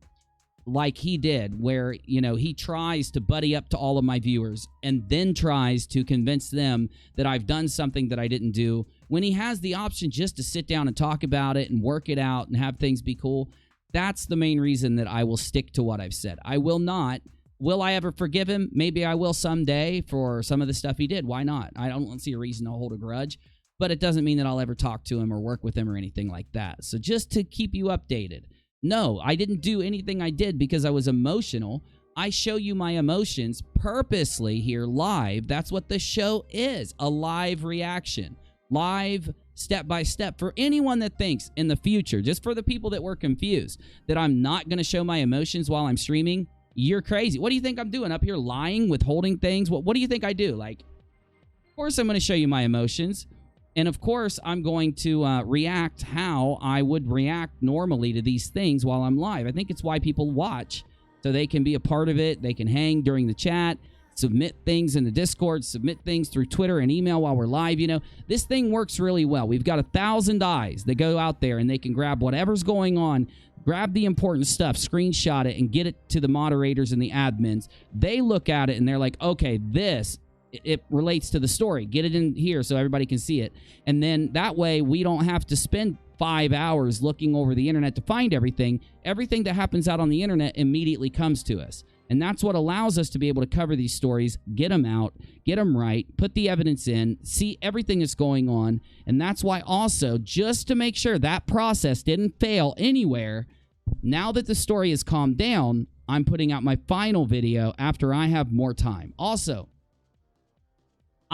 like he did, where, you know, he tries to buddy up to all of my viewers and then tries to convince them that I've done something that I didn't do, when he has the option just to sit down and talk about it and work it out and have things be cool, that's the main reason that I will stick to what I've said. I will not. Will I ever forgive him? Maybe I will someday for some of the stuff he did. Why not? I don't see a reason to hold a grudge, but it doesn't mean that I'll ever talk to him or work with him or anything like that. So just to keep you updated, no, I didn't do anything I did because I was emotional. I show you my emotions purposely here live. That's what the show is, a live reaction, live step by step. For anyone that thinks in the future, just for the people that were confused, that I'm not going to show my emotions while I'm streaming, you're crazy. What do you think I'm doing up here, lying, withholding things? What do you think I do? Like, of course I'm going to show you my emotions. And of course, I'm going to react how I would react normally to these things while I'm live. I think it's why people watch, so they can be a part of it. They can hang during the chat, submit things in the Discord, submit things through Twitter and email while we're live. You know, this thing works really well. We've got 1,000 eyes that go out there, and they can grab whatever's going on, grab the important stuff, screenshot it, and get it to the moderators and the admins. They look at it, and they're like, okay, this... it relates to the story. Get it in here so everybody can see it. And then that way we don't have to spend 5 hours looking over the internet to find everything. Everything that happens out on the internet immediately comes to us. And that's what allows us to be able to cover these stories, get them out, get them right, put the evidence in, see everything that's going on. And that's why also, just to make sure that process didn't fail anywhere, now that the story has calmed down, I'm putting out my final video after I have more time. Also,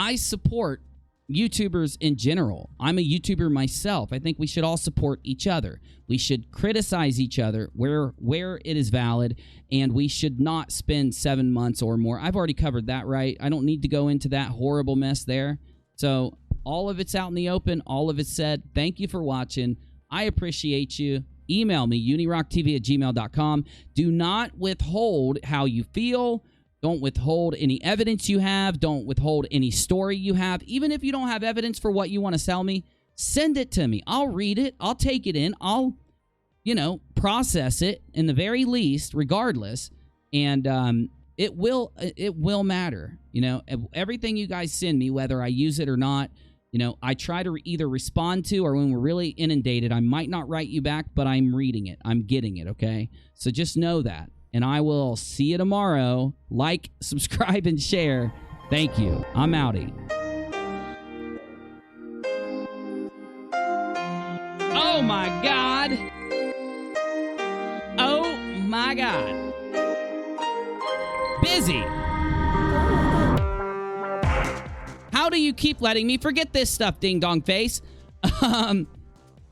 I support YouTubers in general. I'm a YouTuber myself. I think we should all support each other. We should criticize each other where it is valid, and we should not spend 7 months or more. I've already covered that, right? I don't need to go into that horrible mess there. So all of it's out in the open. All of it's said. Thank you for watching. I appreciate you. Email me, UNIRocktv@gmail.com. Do not withhold how you feel. Don't withhold any evidence you have. Don't withhold any story you have. Even if you don't have evidence for what you want to sell me, send it to me. I'll read it. I'll take it in. I'll, you know, process it in the very least, regardless. And it will matter. You know, everything you guys send me, whether I use it or not, you know, I try to either respond to, or when we're really inundated, I might not write you back, but I'm reading it. I'm getting it, okay? So just know that. And I will see you tomorrow. Like, subscribe, and share. Thank you. I'm outie. Oh, my God. Oh, my God. Busy. How do you keep letting me forget this stuff, ding-dong face?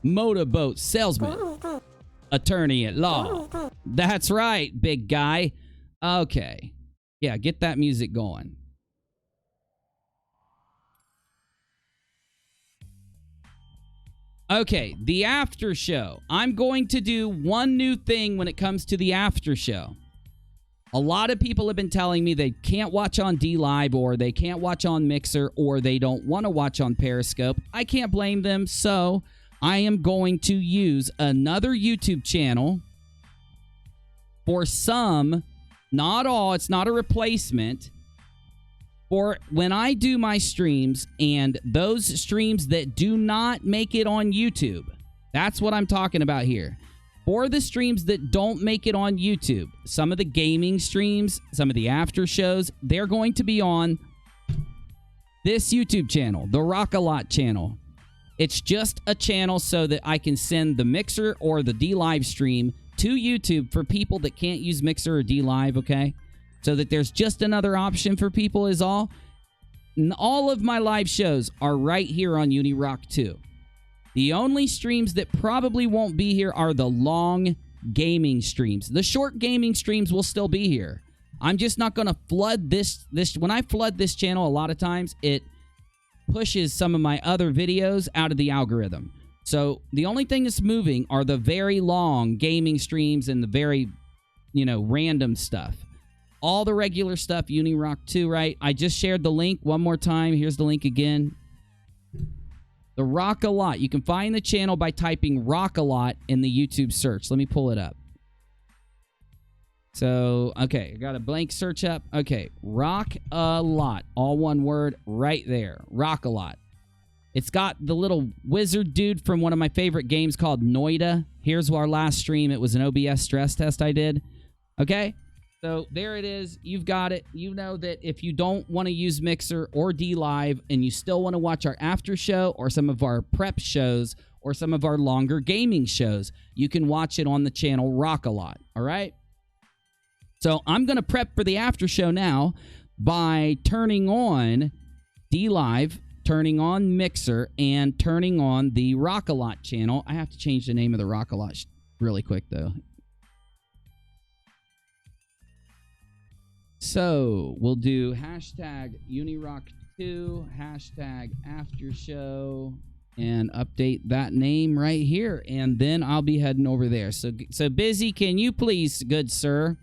Motorboat salesman. Attorney at law. That's right, big guy. Okay. Yeah, get that music going. Okay, the after show. I'm going to do one new thing when it comes to the after show. A lot of people have been telling me they can't watch on DLive, or they can't watch on Mixer, or they don't want to watch on Periscope. I can't blame them, so I am going to use another YouTube channel for some, not all, it's not a replacement, for when I do my streams and those streams that do not make it on YouTube. That's what I'm talking about here. For the streams that don't make it on YouTube, some of the gaming streams, some of the after shows, they're going to be on this YouTube channel, the Rock-A-Lot channel. It's just a channel so that I can send the Mixer or the DLive stream to YouTube for people that can't use Mixer or DLive, okay? So that there's just another option for people is all. And all of my live shows are right here on UNIRock 2. The only streams that probably won't be here are the long gaming streams. The short gaming streams will still be here. I'm just not going to flood this. When I flood this channel, a lot of times it pushes some of my other videos out of the algorithm. So the only thing that's moving are the very long gaming streams and the very, you know, random stuff. All the regular stuff, UNIRock 2, right? I just shared the link one more time. Here's the link again. The Rock-A-Lot. You can find the channel by typing Rock-A-Lot in the YouTube search. Let me pull it up. So, okay, I got a blank search up. Okay, Rock-A-Lot. All one word right there. Rock-A-Lot. It's got the little wizard dude from one of my favorite games called Noida. Here's our last stream. It was an OBS stress test I did. Okay? So there it is. You've got it. You know that if you don't want to use Mixer or DLive and you still want to watch our after show or some of our prep shows or some of our longer gaming shows, you can watch it on the channel Rock-A-Lot. All right? So I'm going to prep for the after show now by turning on DLive, turning on Mixer, and turning on the Rock-A-Lot channel. I have to change the name of the Rock-A-Lot really quick, though. So we'll do hashtag UNIRocktv, hashtag after show, and update that name right here. And then I'll be heading over there. So Bizzy, can you please, good sir?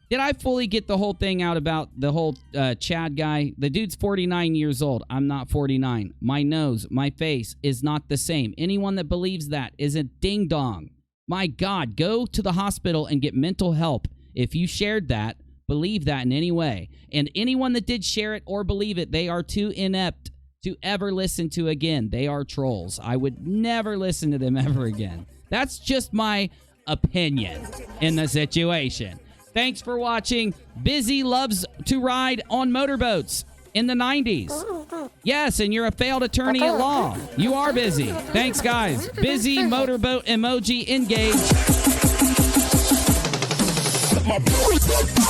Did I fully get the whole thing out about the whole Chad guy? The dude's 49 years old. I'm not 49. My nose, my face is not the same. Anyone that believes that is a ding-dong. My God, go to the hospital and get mental help. If you shared that, believe that in any way. And anyone that did share it or believe it, they are too inept to ever listen to again. They are trolls. I would never listen to them ever again. That's just my opinion in the situation. Thanks for watching. Bizzy loves to ride on motorboats in the 90s. Yes, and you're a failed attorney at law. You are busy. Thanks, guys. Bizzy motorboat emoji engage. My bones